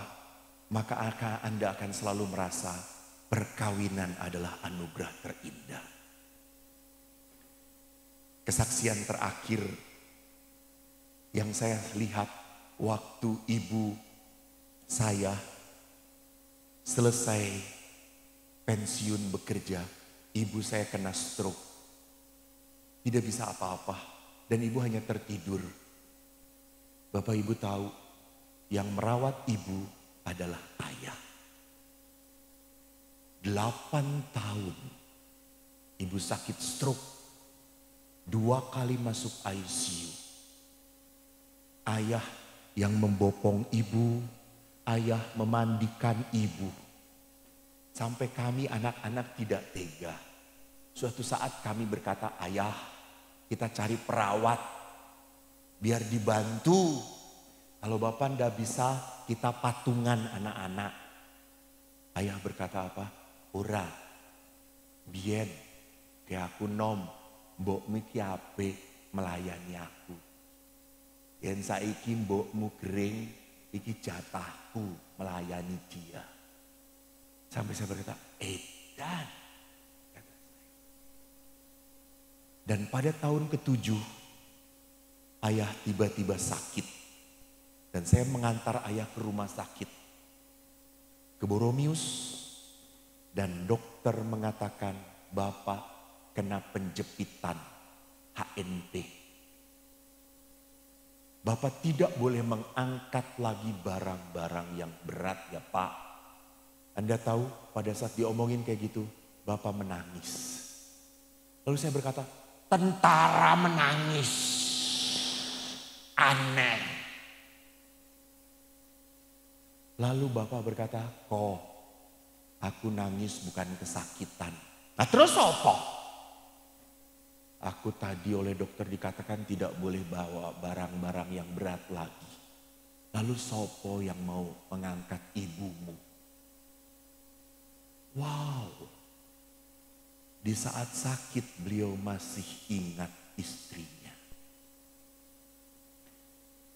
Maka Anda akan selalu merasa perkawinan adalah anugerah terindah. Kesaksian terakhir yang saya lihat waktu ibu saya selesai pensiun bekerja, ibu saya kena stroke. Tidak bisa apa-apa. Dan ibu hanya tertidur. Bapak Ibu tahu, yang merawat ibu adalah ayah. 8 tahun ibu sakit stroke, 2 kali masuk ICU. Ayah yang membopong ibu, ayah memandikan ibu. Sampai kami anak-anak tidak tega. Suatu saat kami berkata, ayah kita cari perawat biar dibantu. Kalau Bapak ndak bisa, kita patungan anak-anak. Ayah berkata apa? Ora, bien, kayak aku nom, mbokmu ki ape melayani aku. Yen saiki mbokmu gering, iki jatahku melayani dia. Sampai saya berkata, edan. Dan pada tahun ke-7, ayah tiba-tiba sakit. Dan saya mengantar ayah ke rumah sakit. Ke Boromius. Dan dokter mengatakan, Bapak kena penjepitan HNP. Bapak tidak boleh mengangkat lagi barang-barang yang berat ya Pak. Anda tahu pada saat diomongin kayak gitu, Bapak menangis. Lalu saya berkata, tentara menangis. Aneh. Lalu Bapak berkata, kok aku nangis bukan kesakitan. Nah terus apa? Aku tadi oleh dokter dikatakan tidak boleh bawa barang-barang yang berat lagi. Lalu sopo yang mau mengangkat ibumu? Wow. Di saat sakit beliau masih ingat istrinya.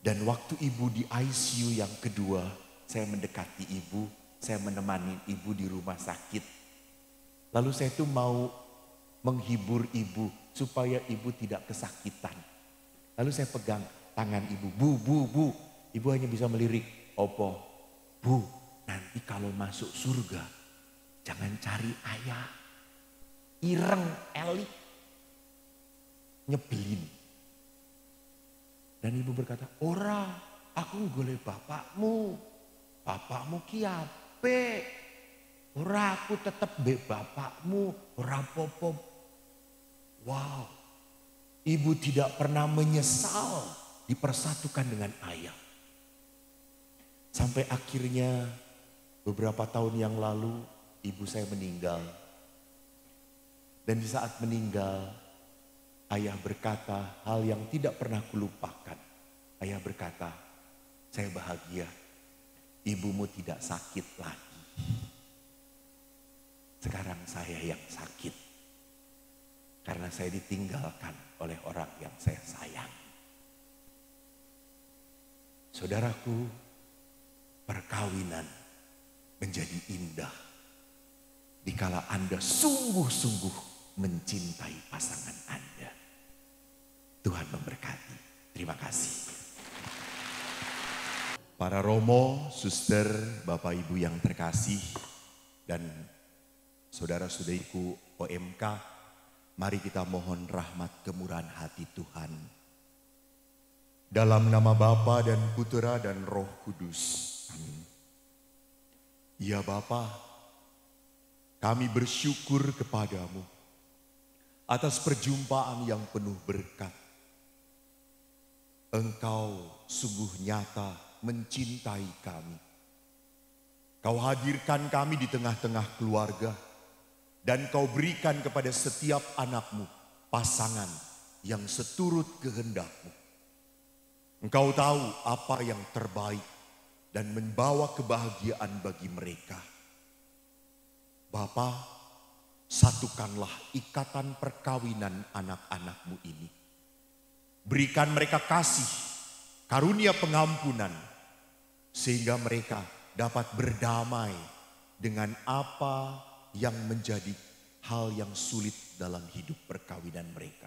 Dan waktu ibu di ICU yang kedua, saya mendekati ibu, saya menemani ibu di rumah sakit. Lalu saya tuh mau menghibur ibu supaya ibu tidak kesakitan. Lalu saya pegang tangan ibu, bu. Ibu hanya bisa melirik, opo, bu, nanti kalau masuk surga jangan cari ayah. Ireng, elik, nyebelin. Dan ibu berkata, ora, aku golek bapakmu. Bapakmu ki ape. Ora, aku tetep be bapakmu, ora popo. Wow, ibu tidak pernah menyesal dipersatukan dengan ayah. Sampai akhirnya beberapa tahun yang lalu ibu saya meninggal. Dan di saat meninggal, ayah berkata hal yang tidak pernah kulupakan. Ayah berkata, saya bahagia, ibumu tidak sakit lagi. Sekarang saya yang sakit. Karena saya ditinggalkan oleh orang yang saya sayang. Saudaraku, perkawinan menjadi indah dikala Anda sungguh-sungguh mencintai pasangan Anda. Tuhan memberkati. Terima kasih. Para romo, suster, bapak ibu yang terkasih, dan saudara-saudariku OMK, mari kita mohon rahmat kemurahan hati Tuhan. Dalam nama Bapa dan Putera dan Roh Kudus. Amin. Ya Bapa, kami bersyukur kepadamu atas perjumpaan yang penuh berkat. Engkau sungguh nyata mencintai kami. Kau hadirkan kami di tengah-tengah keluarga. Dan kau berikan kepada setiap anakmu pasangan yang seturut kehendakmu. Engkau tahu apa yang terbaik dan membawa kebahagiaan bagi mereka. Bapa, satukanlah ikatan perkawinan anak-anakmu ini. Berikan mereka kasih, karunia pengampunan, sehingga mereka dapat berdamai dengan apa yang menjadi hal yang sulit dalam hidup perkawinan mereka.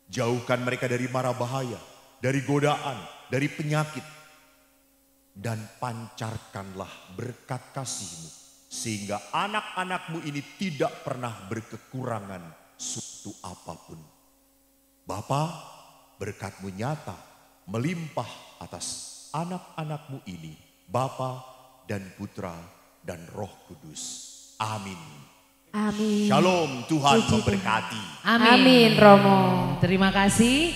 Jauhkan mereka dari mara bahaya, dari godaan, dari penyakit. Dan pancarkanlah berkat kasih-Mu, sehingga anak-anakmu ini tidak pernah berkekurangan suatu apapun. Bapa, berkat-Mu nyata, melimpah atas anak-anakmu ini, Bapa dan Putra dan Roh Kudus. Amin. Amin. Shalom, Tuhan Puji Tuhan. memberkati. Amin, Romo. Terima kasih.